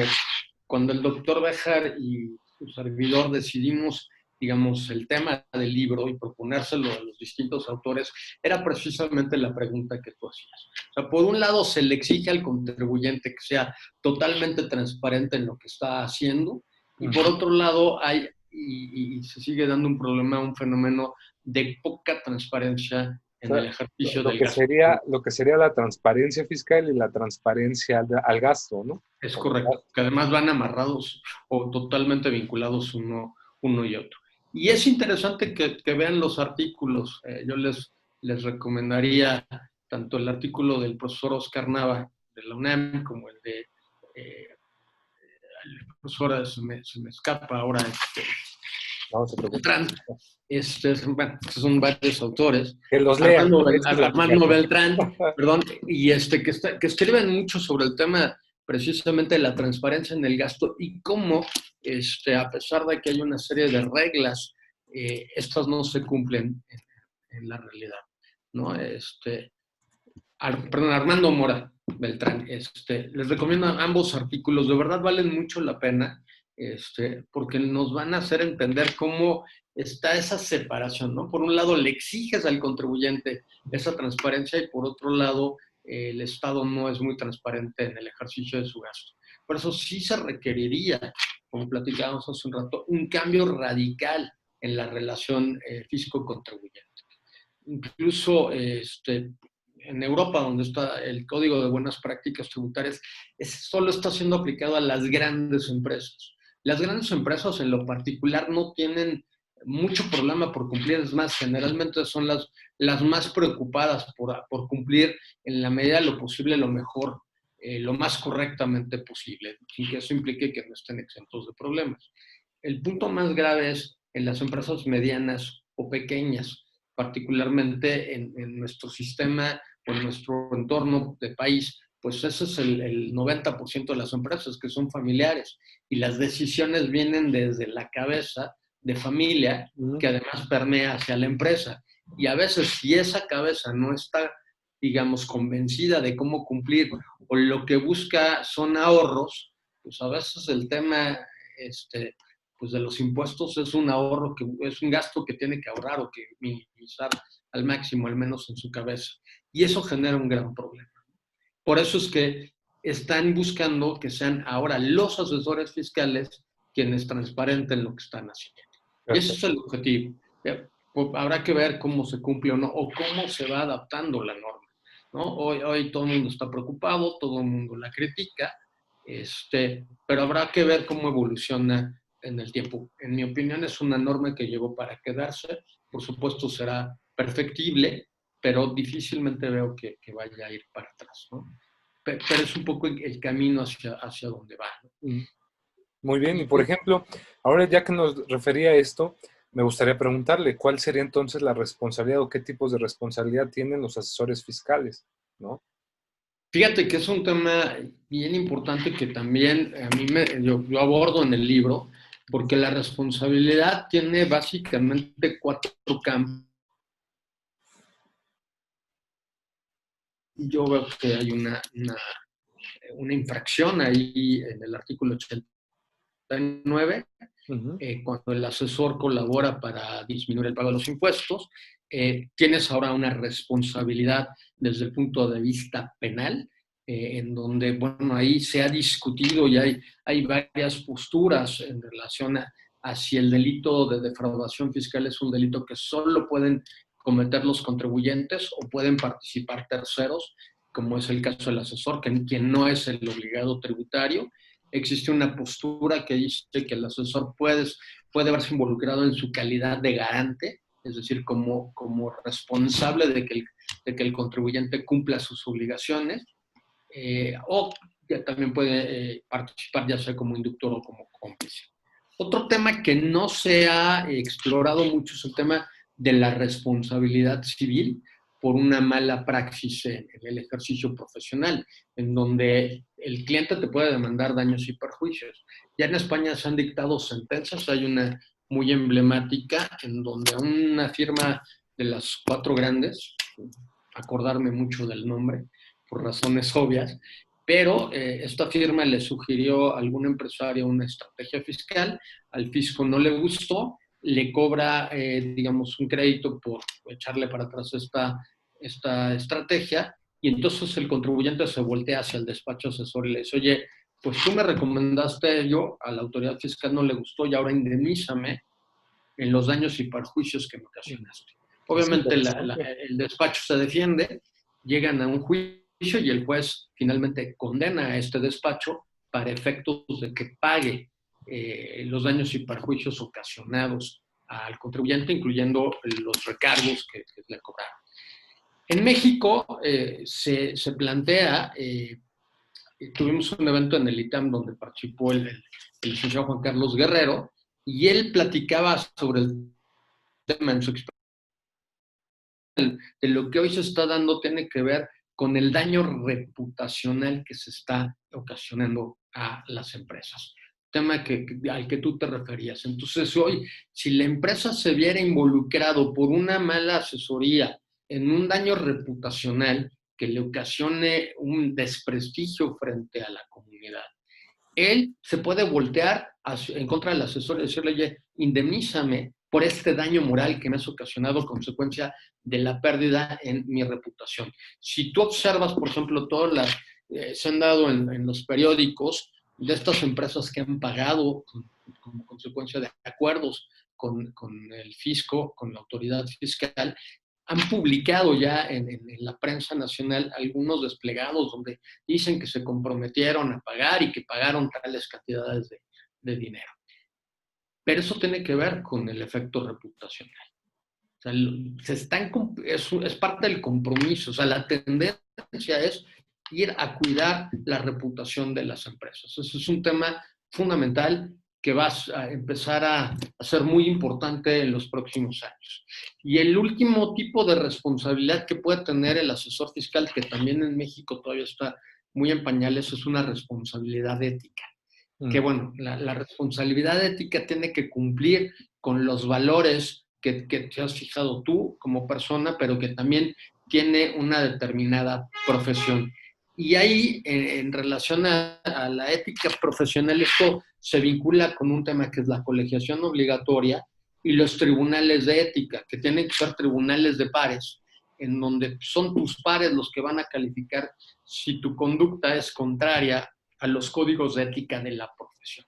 B: el doctor Bejar y su servidor decidimos, digamos, el tema del libro y proponérselo a los distintos autores, era precisamente la pregunta que tú hacías. O sea, por un lado se le exige al contribuyente que sea totalmente transparente en lo que está haciendo, y por otro lado hay, y se sigue dando un problema, un fenómeno de poca transparencia en el ejercicio del gasto.
A: Lo que sería la transparencia fiscal y la transparencia al gasto, ¿no?
B: Es correcto, que además van amarrados o totalmente vinculados uno y otro. Y es interesante que vean los artículos. Yo les recomendaría tanto el artículo del profesor Oscar Nava de la UNAM como el de el profesor, se me escapa ahora,
A: No se preocupe.
B: Beltrán. Bueno, son varios autores.
A: Que los lean.
B: Armando Beltrán, perdón, y que escriben mucho sobre el tema precisamente de la transparencia en el gasto y cómo, a pesar de que hay una serie de reglas, estas no se cumplen en la realidad, ¿no? Perdón, Armando Mora Beltrán, les recomiendo ambos artículos, de verdad valen mucho la pena, porque nos van a hacer entender cómo está esa separación, ¿no? Por un lado le exiges al contribuyente esa transparencia y por otro lado el Estado no es muy transparente en el ejercicio de su gasto. Por eso sí se requeriría, como platicábamos hace un rato, un cambio radical en la relación fisco-contribuyente. Incluso en Europa, donde está el Código de Buenas Prácticas Tributarias, solo está siendo aplicado a las grandes empresas. Las grandes empresas, en lo particular, no tienen mucho problema por cumplir, es más, generalmente son las más preocupadas por cumplir en la medida de lo posible lo mejor lo más correctamente posible, sin que eso implique que no estén exentos de problemas. El punto más grave es en las empresas medianas o pequeñas, particularmente en nuestro sistema o en nuestro entorno de país, pues ese es el 90% de las empresas que son familiares y las decisiones vienen desde la cabeza de familia que además permea hacia la empresa. Y a veces si esa cabeza no está, digamos, convencida de cómo cumplir o lo que busca son ahorros, pues a veces el tema pues de los impuestos es un ahorro, que es un gasto que tiene que ahorrar o que minimizar al máximo, al menos en su cabeza. Y eso genera un gran problema. Por eso es que están buscando que sean ahora los asesores fiscales quienes transparenten lo que están haciendo. Y ese es el objetivo. Habrá que ver cómo se cumple o no, o cómo se va adaptando la norma, ¿no? Hoy todo el mundo está preocupado, todo el mundo la critica, pero habrá que ver cómo evoluciona en el tiempo. En mi opinión es una norma que llegó para quedarse. Por supuesto será perfectible, pero difícilmente veo que vaya a ir para atrás, ¿no? Pero es un poco el camino hacia donde va, ¿no?
A: Muy bien, y por ejemplo, ahora ya que nos refería a esto, me gustaría preguntarle cuál sería entonces la responsabilidad o qué tipos de responsabilidad tienen los asesores fiscales, ¿no?
B: Fíjate que es un tema bien importante que también a mí yo abordo en el libro, porque la responsabilidad tiene básicamente 4 campos. Yo veo que hay una infracción ahí en el artículo 89, cuando el asesor colabora para disminuir el pago de los impuestos. Tienes ahora una responsabilidad desde el punto de vista penal, en donde, bueno, ahí se ha discutido y hay varias posturas en relación a si el delito de defraudación fiscal es un delito que solo pueden cometer los contribuyentes o pueden participar terceros, como es el caso del asesor, quien no es el obligado tributario. Existe una postura que dice que el asesor puede verse involucrado en su calidad de garante, es decir, como responsable de que el contribuyente cumpla sus obligaciones, o que también puede participar ya sea como inductor o como cómplice. Otro tema que no se ha explorado mucho es el tema de la responsabilidad civil por una mala praxis en el ejercicio profesional, en donde el cliente te puede demandar daños y perjuicios. Ya en España se han dictado sentencias, hay una muy emblemática en donde una firma de las 4 grandes, acordarme mucho del nombre por razones obvias, pero esta firma le sugirió a algún empresario una estrategia fiscal, al fisco no le gustó, le cobra, digamos, un crédito por echarle para atrás esta estrategia, y entonces el contribuyente se voltea hacia el despacho asesor y le dice, oye, pues tú me recomendaste, yo a la autoridad fiscal no le gustó y ahora indemnízame en los daños y perjuicios que me ocasionaste. Obviamente el despacho se defiende, llegan a un juicio y el juez finalmente condena a este despacho para efectos de que pague los daños y perjuicios ocasionados al contribuyente, incluyendo los recargos que le cobraron. En México se plantea, tuvimos un evento en el ITAM donde participó el licenciado Juan Carlos Guerrero, y él platicaba sobre el tema en su experiencia. De lo que hoy se está dando tiene que ver con el daño reputacional que se está ocasionando a las empresas. Tema al que tú te referías. Entonces hoy, si la empresa se viera involucrado por una mala asesoría en un daño reputacional que le ocasione un desprestigio frente a la comunidad, él se puede voltear en contra del asesor y decirle, oye, indemnízame por este daño moral que me has ocasionado a consecuencia de la pérdida en mi reputación. Si tú observas, por ejemplo, todas las, se han dado en los periódicos de estas empresas que han pagado como consecuencia de acuerdos con el fisco, con la autoridad fiscal, han publicado ya en la prensa nacional algunos desplegados donde dicen que se comprometieron a pagar y que pagaron tales cantidades de dinero. Pero eso tiene que ver con el efecto reputacional. O sea, es parte del compromiso. O sea, la tendencia es ir a cuidar la reputación de las empresas. Ese es un tema fundamental que va a empezar a ser muy importante en los próximos años. Y el último tipo de responsabilidad que puede tener el asesor fiscal, que también en México todavía está muy en pañales, es una responsabilidad ética. Que bueno, la responsabilidad ética tiene que cumplir con los valores que te has fijado tú como persona, pero que también tiene una determinada profesión. Y ahí, en relación a la ética profesional, esto se vincula con un tema que es la colegiación obligatoria y los tribunales de ética, que tienen que ser tribunales de pares, en donde son tus pares los que van a calificar si tu conducta es contraria a los códigos de ética de la profesión.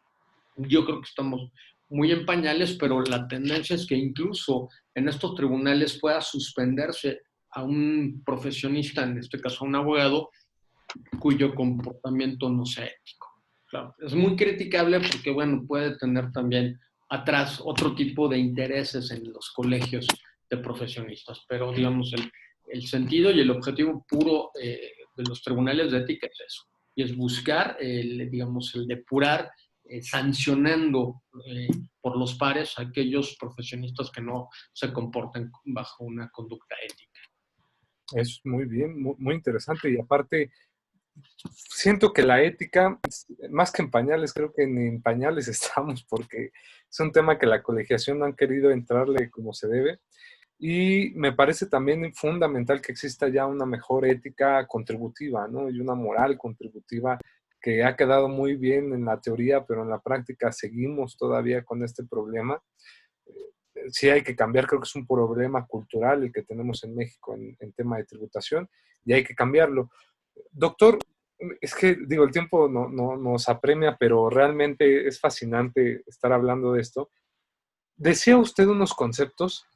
B: Yo creo que estamos muy en pañales, pero la tendencia es que incluso en estos tribunales pueda suspenderse a un profesionista, en este caso a un abogado, cuyo comportamiento no sea ético. Claro, es muy criticable porque, bueno, puede tener también atrás otro tipo de intereses en los colegios de profesionistas, pero digamos, el sentido y el objetivo puro de los tribunales de ética es eso, y es buscar, digamos, el depurar, sancionando por los pares a aquellos profesionistas que no se comporten bajo una conducta ética.
A: Es muy bien, muy interesante. Y aparte, siento que la ética, más que en pañales, creo que ni en pañales estamos, porque es un tema que la colegiación no han querido entrarle como se debe. Y me parece también fundamental que exista ya una mejor ética contributiva, ¿no? Y una moral contributiva que ha quedado muy bien en la teoría, pero en la práctica seguimos todavía con este problema. Sí hay que cambiar, creo que es un problema cultural el que tenemos en México en tema de tributación y hay que cambiarlo. Doctor, es que digo, el tiempo no nos apremia, pero realmente es fascinante estar hablando de esto. Decía usted unos conceptos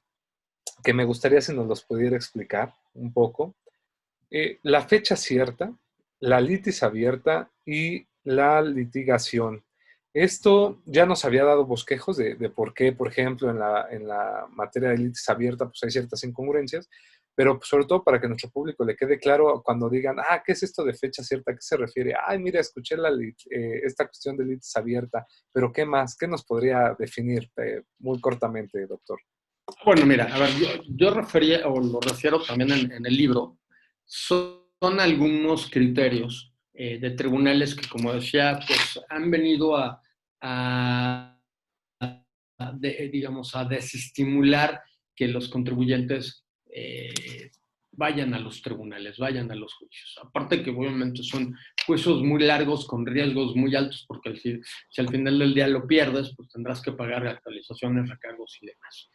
A: que me gustaría si nos los pudiera explicar un poco. La fecha cierta, la litis abierta y la litigación. Esto ya nos había dado bosquejos de por qué, por ejemplo, en la materia de litis abierta, pues hay ciertas incongruencias, pero pues, sobre todo para que a nuestro público le quede claro cuando digan, ¿qué es esto de fecha cierta? ¿A qué se refiere? Ay, mira, escuché esta cuestión de litis abierta, pero ¿qué más? ¿Qué nos podría definir muy cortamente, doctor?
B: Bueno, mira, a ver, yo refería, o lo refiero también en el libro, son algunos criterios de tribunales que, como decía, pues han venido digamos, a desestimular que los contribuyentes vayan a los tribunales, vayan a los juicios. Aparte que obviamente son juicios muy largos con riesgos muy altos, porque si al final del día lo pierdes, pues tendrás que pagar actualizaciones, recargos y demás.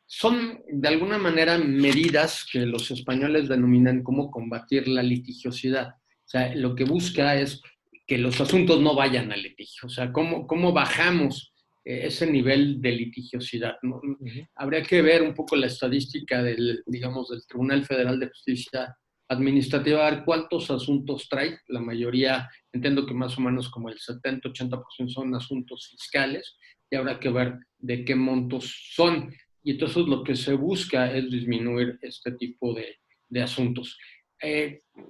B: Son, de alguna manera, medidas que los españoles denominan como combatir la litigiosidad. O sea, lo que busca es que los asuntos no vayan al litigio. O sea, cómo bajamos ese nivel de litigiosidad, ¿no?
A: Uh-huh.
B: Habría que ver un poco la estadística digamos, del Tribunal Federal de Justicia Administrativa, a ver cuántos asuntos trae. La mayoría, entiendo que más o menos como el 70-80% son asuntos fiscales, y habrá que ver de qué montos son. Y entonces lo que se busca es disminuir este tipo de asuntos.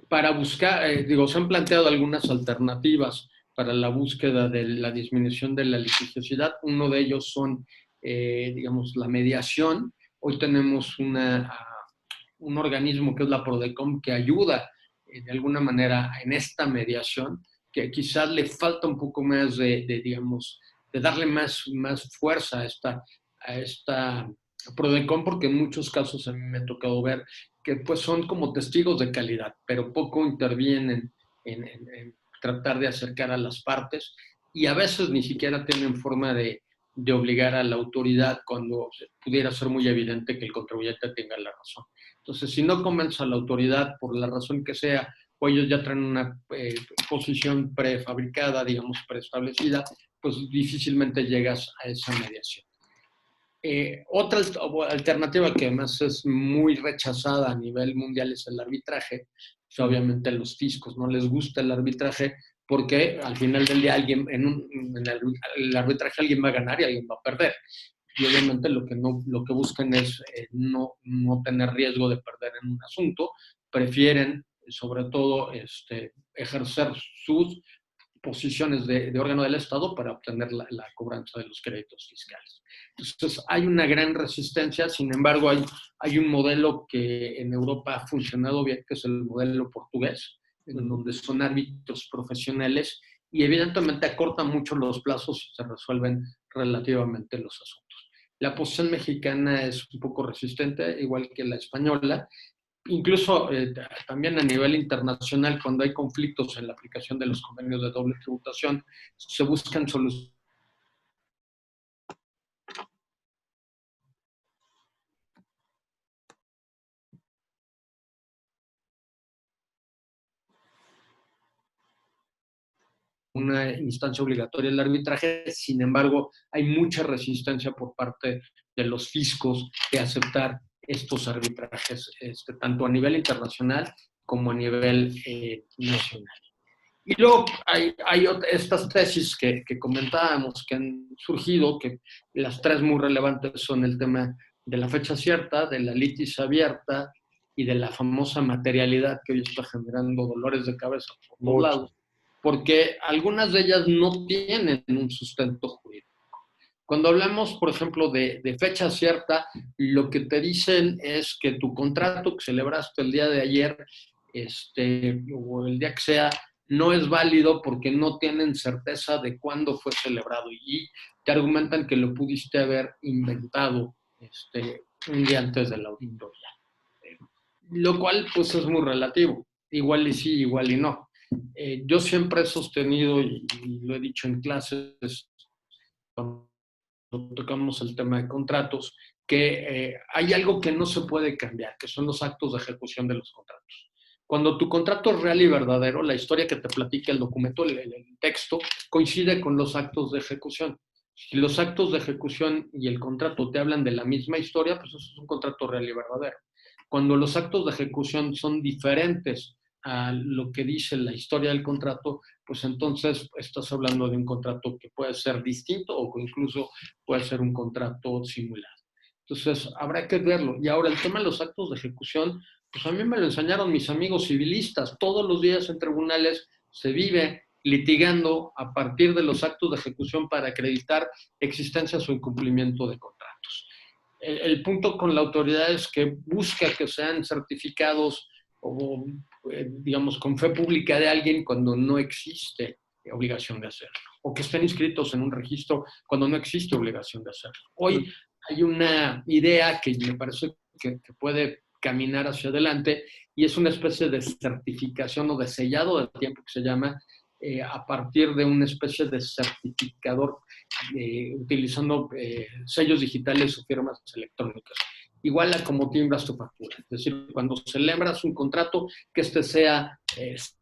B: Para buscar, se han planteado algunas alternativas para la búsqueda de la disminución de la litigiosidad. Uno de ellos son, digamos, la mediación. Hoy tenemos un organismo que es la Prodecom que ayuda de alguna manera en esta mediación, que quizás le falta un poco más digamos, de darle más fuerza a esta Prodecom, porque en muchos casos a mí me ha tocado ver que pues son como testigos de calidad, pero poco intervienen en tratar de acercar a las partes, y a veces ni siquiera tienen forma de obligar a la autoridad cuando pudiera ser muy evidente que el contribuyente tenga la razón. Entonces, si no convences a la autoridad por la razón que sea, o ellos ya traen una posición prefabricada, digamos, preestablecida, pues difícilmente llegas a esa mediación. Otra alternativa que además es muy rechazada a nivel mundial es el arbitraje. O sea, obviamente a los fiscos no les gusta el arbitraje porque al final del día en el arbitraje alguien va a ganar y alguien va a perder. Y obviamente lo que buscan es no tener riesgo de perder en un asunto. Prefieren, sobre todo, ejercer sus posiciones de órgano del Estado para obtener la cobranza de los créditos fiscales. Entonces, hay una gran resistencia, sin embargo, hay un modelo que en Europa ha funcionado bien, que es el modelo portugués, en donde son árbitros profesionales y evidentemente acortan mucho los plazos y se resuelven relativamente los asuntos. La posición mexicana es un poco resistente, igual que la española. Incluso también a nivel internacional, cuando hay conflictos en la aplicación de los convenios de doble tributación, se buscan soluciones. Una instancia obligatoria del arbitraje, sin embargo, hay mucha resistencia por parte de los fiscos de aceptar estos arbitrajes, tanto a nivel internacional como a nivel nacional. Y luego hay estas tesis que comentábamos que han surgido, que las tres muy relevantes son el tema de la fecha cierta, de la litis abierta y de la famosa materialidad que hoy está generando dolores de cabeza por todos lados, porque algunas de ellas no tienen un sustento jurídico. Cuando hablamos, por ejemplo, de fecha cierta, lo que te dicen es que tu contrato que celebraste el día de ayer, o el día que sea, no es válido porque no tienen certeza de cuándo fue celebrado y te argumentan que lo pudiste haber inventado un día antes de la auditoría. Lo cual, pues, es muy relativo. Igual y sí, igual y no. Yo siempre he sostenido, y lo he dicho en clases, cuando tocamos el tema de contratos, que hay algo que no se puede cambiar, que son los actos de ejecución de los contratos. Cuando tu contrato es real y verdadero, la historia que te platica el documento, el texto, coincide con los actos de ejecución. Si los actos de ejecución y el contrato te hablan de la misma historia, pues eso es un contrato real y verdadero. Cuando los actos de ejecución son diferentes a lo que dice la historia del contrato, pues entonces estás hablando de un contrato que puede ser distinto o incluso puede ser un contrato simulado. Entonces, habrá que verlo. Y ahora, el tema de los actos de ejecución, pues a mí me lo enseñaron mis amigos civilistas. Todos los días en tribunales se vive litigando a partir de los actos de ejecución para acreditar existencias o incumplimiento de contratos. El punto con la autoridad es que busca que sean certificados o, digamos, con fe pública de alguien cuando no existe obligación de hacerlo, o que estén inscritos en un registro cuando no existe obligación de hacerlo. Hoy hay una idea que me parece que puede caminar hacia adelante y es una especie de certificación o de sellado de tiempo que se llama a partir de una especie de certificador utilizando sellos digitales o firmas electrónicas. Igual a como timbras tu factura. Es decir, cuando celebras un contrato, que este sea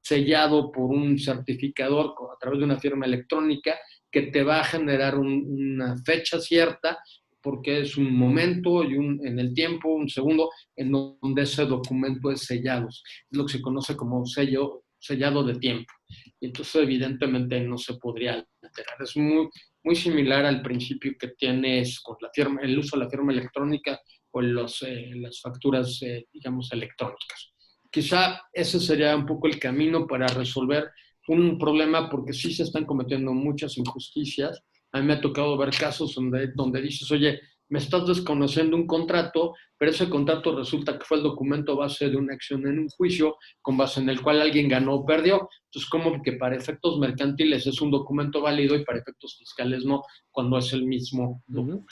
B: sellado por un certificador a través de una firma electrónica que te va a generar una fecha cierta porque es un momento y en el tiempo, un segundo, en donde ese documento es sellado. Es lo que se conoce como sellado de tiempo. Y entonces, evidentemente, no se podría alterar. Es muy similar al principio que tienes con la firma, el uso de la firma electrónica o las facturas, digamos, electrónicas. Quizá ese sería un poco el camino para resolver un problema, porque sí se están cometiendo muchas injusticias. A mí me ha tocado ver casos donde dices, oye, me estás desconociendo un contrato, pero ese contrato resulta que fue el documento base de una acción en un juicio con base en el cual alguien ganó o perdió. Entonces, como que para efectos mercantiles es un documento válido y para efectos fiscales no, cuando es el mismo documento.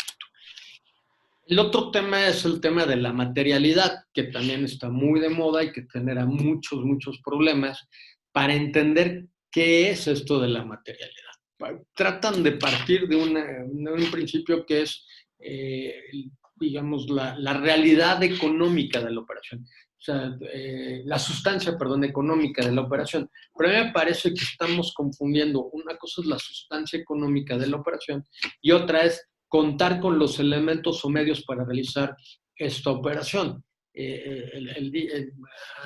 B: El otro tema es el tema de la materialidad, que también está muy de moda y que genera muchos problemas para entender qué es esto de la materialidad. Tratan de partir de un principio que es, digamos, la realidad económica de la operación. O sea, la sustancia, perdón, económica de la operación. Pero a mí me parece que estamos confundiendo. Una cosa es la sustancia económica de la operación y otra es contar con los elementos o medios para realizar esta operación.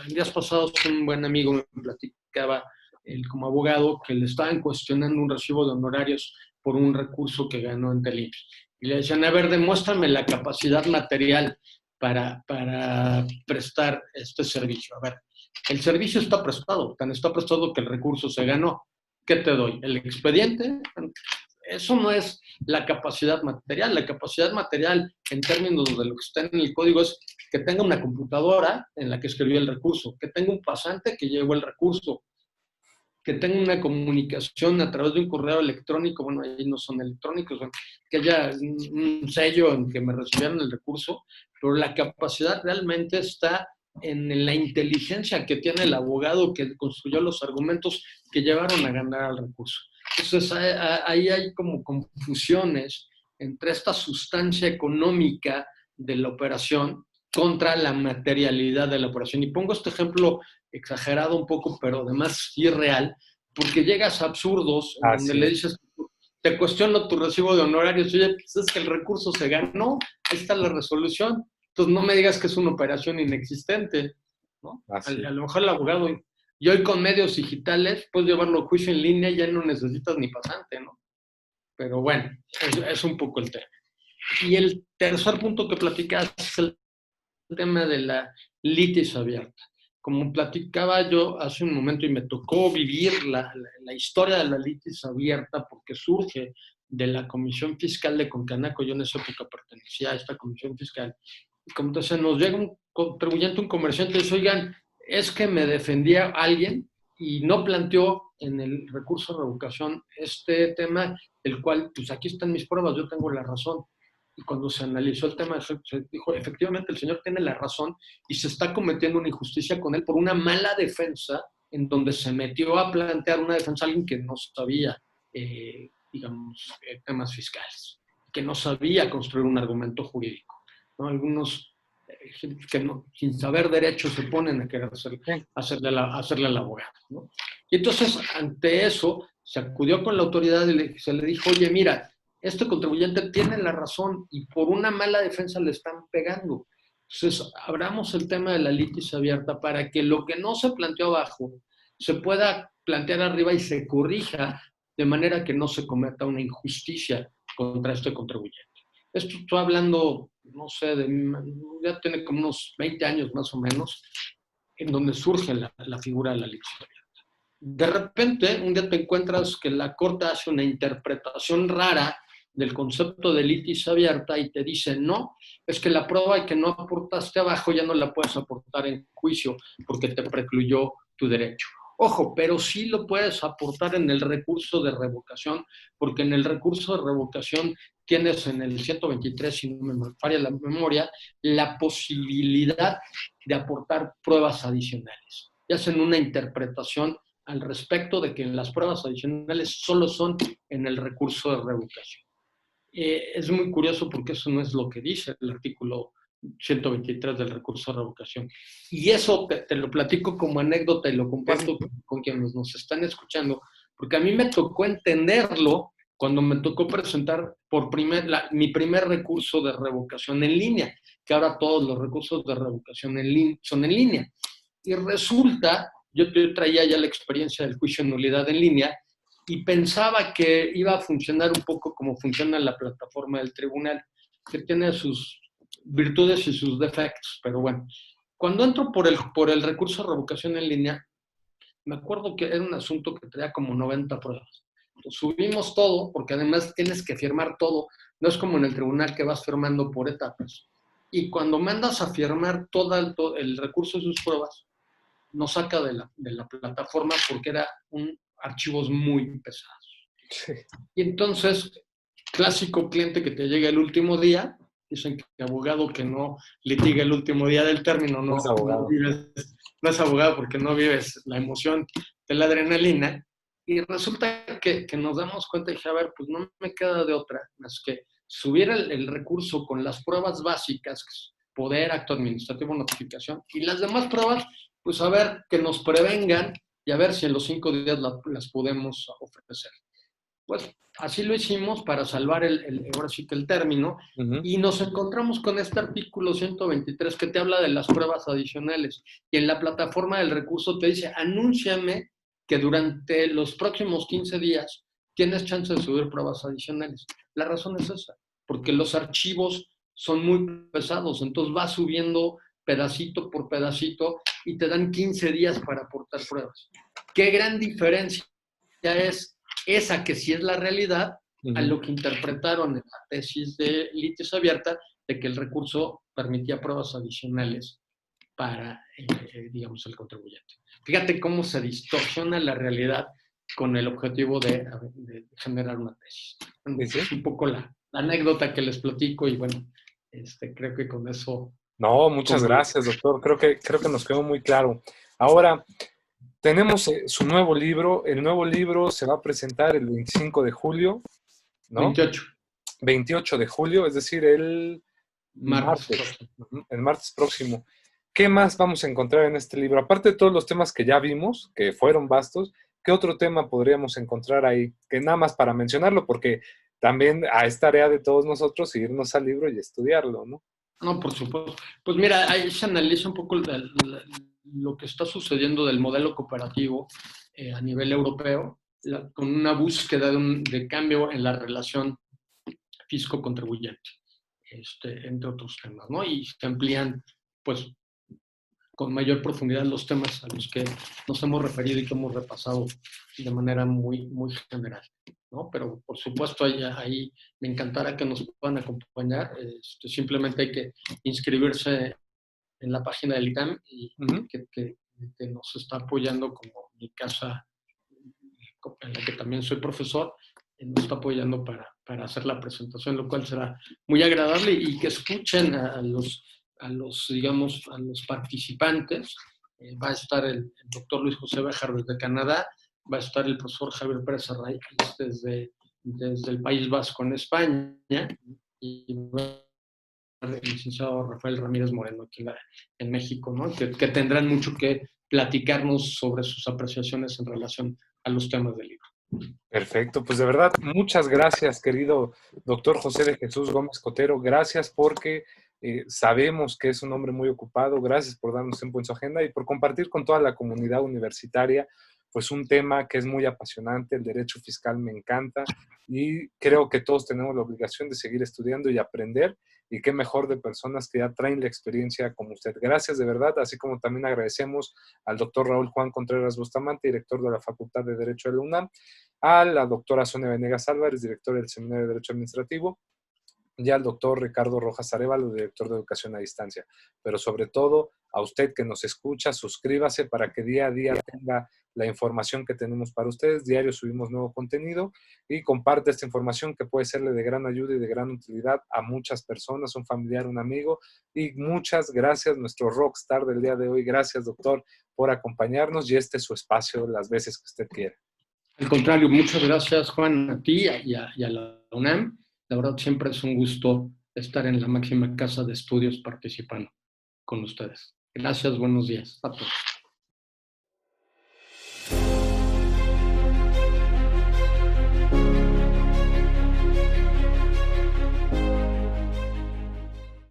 B: Días pasados un buen amigo me platicaba, como abogado, que le estaban cuestionando un recibo de honorarios por un recurso que ganó ante el INPI. Y le decían, a ver, demuéstrame la capacidad material para prestar este servicio. A ver, El servicio está prestado, tan está prestado que el recurso se ganó. ¿Qué te doy? ¿El expediente? Eso no es la capacidad material. La capacidad material, en términos de lo que está en el código, es que tenga una computadora en la que escribió el recurso, que tenga un pasante que llevó el recurso, que tenga una comunicación a través de un correo electrónico, bueno, ahí no son electrónicos, que haya un sello en que me recibieron el recurso, pero la capacidad realmente está en la inteligencia que tiene el abogado que construyó los argumentos que llevaron a ganar al recurso. Entonces, ahí hay como confusiones entre esta sustancia económica de la operación contra la materialidad de la operación. Y pongo este ejemplo exagerado un poco, pero además irreal, porque llegas a absurdos en donde le dices, te cuestiono tu recibo de honorarios, oye, pues es que el recurso se ganó, ahí está la resolución, entonces no me digas que es una operación inexistente, ¿no? A lo mejor el abogado, y hoy con medios digitales, puedes llevarlo a juicio en línea y ya no necesitas ni pasante, ¿no? Pero bueno, es un poco el tema. Y el tercer punto que platicas es el tema de la litis abierta. Como platicaba yo hace un momento y me tocó vivir la historia de la litis abierta porque surge de la Comisión Fiscal de Concanaco. Yo en esa época pertenecía a esta Comisión Fiscal. Y como entonces nos llega un contribuyente, un comerciante, y dice, oigan, es que me defendía alguien y no planteó en el recurso de revocación este tema, el cual, pues aquí están mis pruebas, yo tengo la razón. Y cuando se analizó el tema, se dijo, efectivamente, el señor tiene la razón y se está cometiendo una injusticia con él por una mala defensa en donde se metió a plantear una defensa a alguien que no sabía, digamos, temas fiscales, que no sabía construir un argumento jurídico, ¿no? Algunos que no, sin saber derecho se ponen a querer hacerle al abogado, ¿no? Y entonces, ante eso, se acudió con la autoridad y se le dijo, oye, mira, este contribuyente tiene la razón y por una mala defensa le están pegando. Entonces, abramos el tema de la litis abierta para que lo que no se planteó abajo se pueda plantear arriba y se corrija de manera que no se cometa una injusticia contra este contribuyente. Esto estoy hablando, no sé, ya tiene como unos 20 años más o menos, en donde surge la figura de la litis abierta. De repente, un día te encuentras que la Corte hace una interpretación rara del concepto de litis abierta y te dice, no, es que la prueba que no aportaste abajo ya no la puedes aportar en juicio porque te precluyó tu derecho. Ojo, pero sí lo puedes aportar en el recurso de revocación, porque en el recurso de revocación tienes en el 123, si no me falla la memoria, la posibilidad de aportar pruebas adicionales. Y hacen una interpretación al respecto de que las pruebas adicionales solo son en el recurso de revocación. Es muy curioso porque eso no es lo que dice el artículo 123 del recurso de revocación. Y eso te lo platico como anécdota y lo comparto con quienes nos están escuchando, porque a mí me tocó entenderlo cuando me tocó presentar mi primer recurso de revocación en línea, que ahora todos los recursos de revocación son en línea. Y resulta, yo traía ya la experiencia del juicio en nulidad en línea, y pensaba que iba a funcionar un poco como funciona la plataforma del tribunal, que tiene sus virtudes y sus defectos, pero bueno. Cuando entro por el recurso de revocación en línea, me acuerdo que era un asunto que traía como 90 pruebas. Entonces, subimos todo, porque además tienes que firmar todo, no es como en el tribunal que vas firmando por etapas. Y cuando mandas a firmar todo el recurso de sus pruebas, nos saca de la plataforma porque eran archivos muy pesados. Sí. Y entonces, clásico cliente que te llega el último día, dicen que abogado que no litiga el último día del término no es abogado. No es abogado porque no vives la emoción de la adrenalina. Y resulta que nos damos cuenta y dije, a ver, pues no me queda de otra más que subir el recurso con las pruebas básicas, poder, acto administrativo, notificación, y las demás pruebas, pues a ver, que nos prevengan y a ver si en los 5 días las podemos ofrecer. Pues así lo hicimos para salvar ahora sí que el término, y nos encontramos con este artículo 123 que te habla de las pruebas adicionales, y en la plataforma del recurso te dice, anúnciame que durante los próximos 15 días tienes chance de subir pruebas adicionales. La razón es esa, porque los archivos son muy pesados, entonces va subiendo pedacito por pedacito, y te dan 15 días para aportar pruebas. ¿Qué gran diferencia es esa que sí es la realidad a lo que interpretaron en la tesis de litis abierta, de que el recurso permitía pruebas adicionales para, digamos, el contribuyente? Fíjate cómo se distorsiona la realidad con el objetivo de generar una tesis. Bueno,
A: ¿Sí?
B: es un poco la anécdota que les platico, y bueno, creo que con eso...
A: No, muchas gracias, doctor. Creo que nos quedó muy claro. Ahora, tenemos su nuevo libro. El nuevo libro se va a presentar el 25 de julio, ¿no?
B: 28.
A: 28 de julio, es decir, el martes. El martes próximo. ¿Qué más vamos a encontrar en este libro? Aparte de todos los temas que ya vimos, que fueron vastos, ¿qué otro tema podríamos encontrar ahí? Que nada más para mencionarlo, porque también es tarea de todos nosotros irnos al libro y estudiarlo, ¿no?
B: No, por supuesto. Pues mira, ahí se analiza un poco lo que está sucediendo del modelo cooperativo a nivel europeo, con una búsqueda de cambio en la relación fisco-contribuyente, entre otros temas, ¿no? Y se amplían, pues, con mayor profundidad los temas a los que nos hemos referido y que hemos repasado de manera muy, muy general, ¿no? Pero, por supuesto, ahí me encantará que nos puedan acompañar. Simplemente hay que inscribirse en la página del ITAM, y que nos está apoyando como mi casa, en la que también soy profesor, nos está apoyando para hacer la presentación, lo cual será muy agradable, y que escuchen a los, digamos, a los participantes. Va a estar el doctor Luis José Béjar desde Canadá, va a estar el profesor Javier Pérez Arraiz desde el País Vasco en España, y el licenciado Rafael Ramírez Moreno aquí en México, ¿no? Que tendrán mucho que platicarnos sobre sus apreciaciones en relación a los temas del libro.
A: Perfecto, pues de verdad, muchas gracias, querido doctor José de Jesús Gómez Cotero. Gracias porque sabemos que es un hombre muy ocupado. Gracias por darnos tiempo en su agenda y por compartir con toda la comunidad universitaria, pues un tema que es muy apasionante. El derecho fiscal me encanta y creo que todos tenemos la obligación de seguir estudiando y aprender. Y qué mejor de personas que ya traen la experiencia como usted. Gracias de verdad, así como también agradecemos al doctor Raúl Juan Contreras Bustamante, director de la Facultad de Derecho de la UNAM, a la doctora Sonia Venegas Álvarez, directora del Seminario de Derecho Administrativo, y al doctor Ricardo Rojas Arévalo, director de Educación a Distancia. Pero sobre todo, a usted que nos escucha, suscríbase para que día a día tenga la información que tenemos para ustedes. Diario subimos nuevo contenido y comparte esta información que puede serle de gran ayuda y de gran utilidad a muchas personas, un familiar, un amigo. Y muchas gracias, nuestro rockstar del día de hoy. Gracias, doctor, por acompañarnos, y este es su espacio las veces que usted quiera.
B: Al contrario, muchas gracias, Juan, a ti y a la UNAM. La verdad, siempre es un gusto estar en la máxima casa de estudios participando con ustedes. Gracias, buenos días a todos.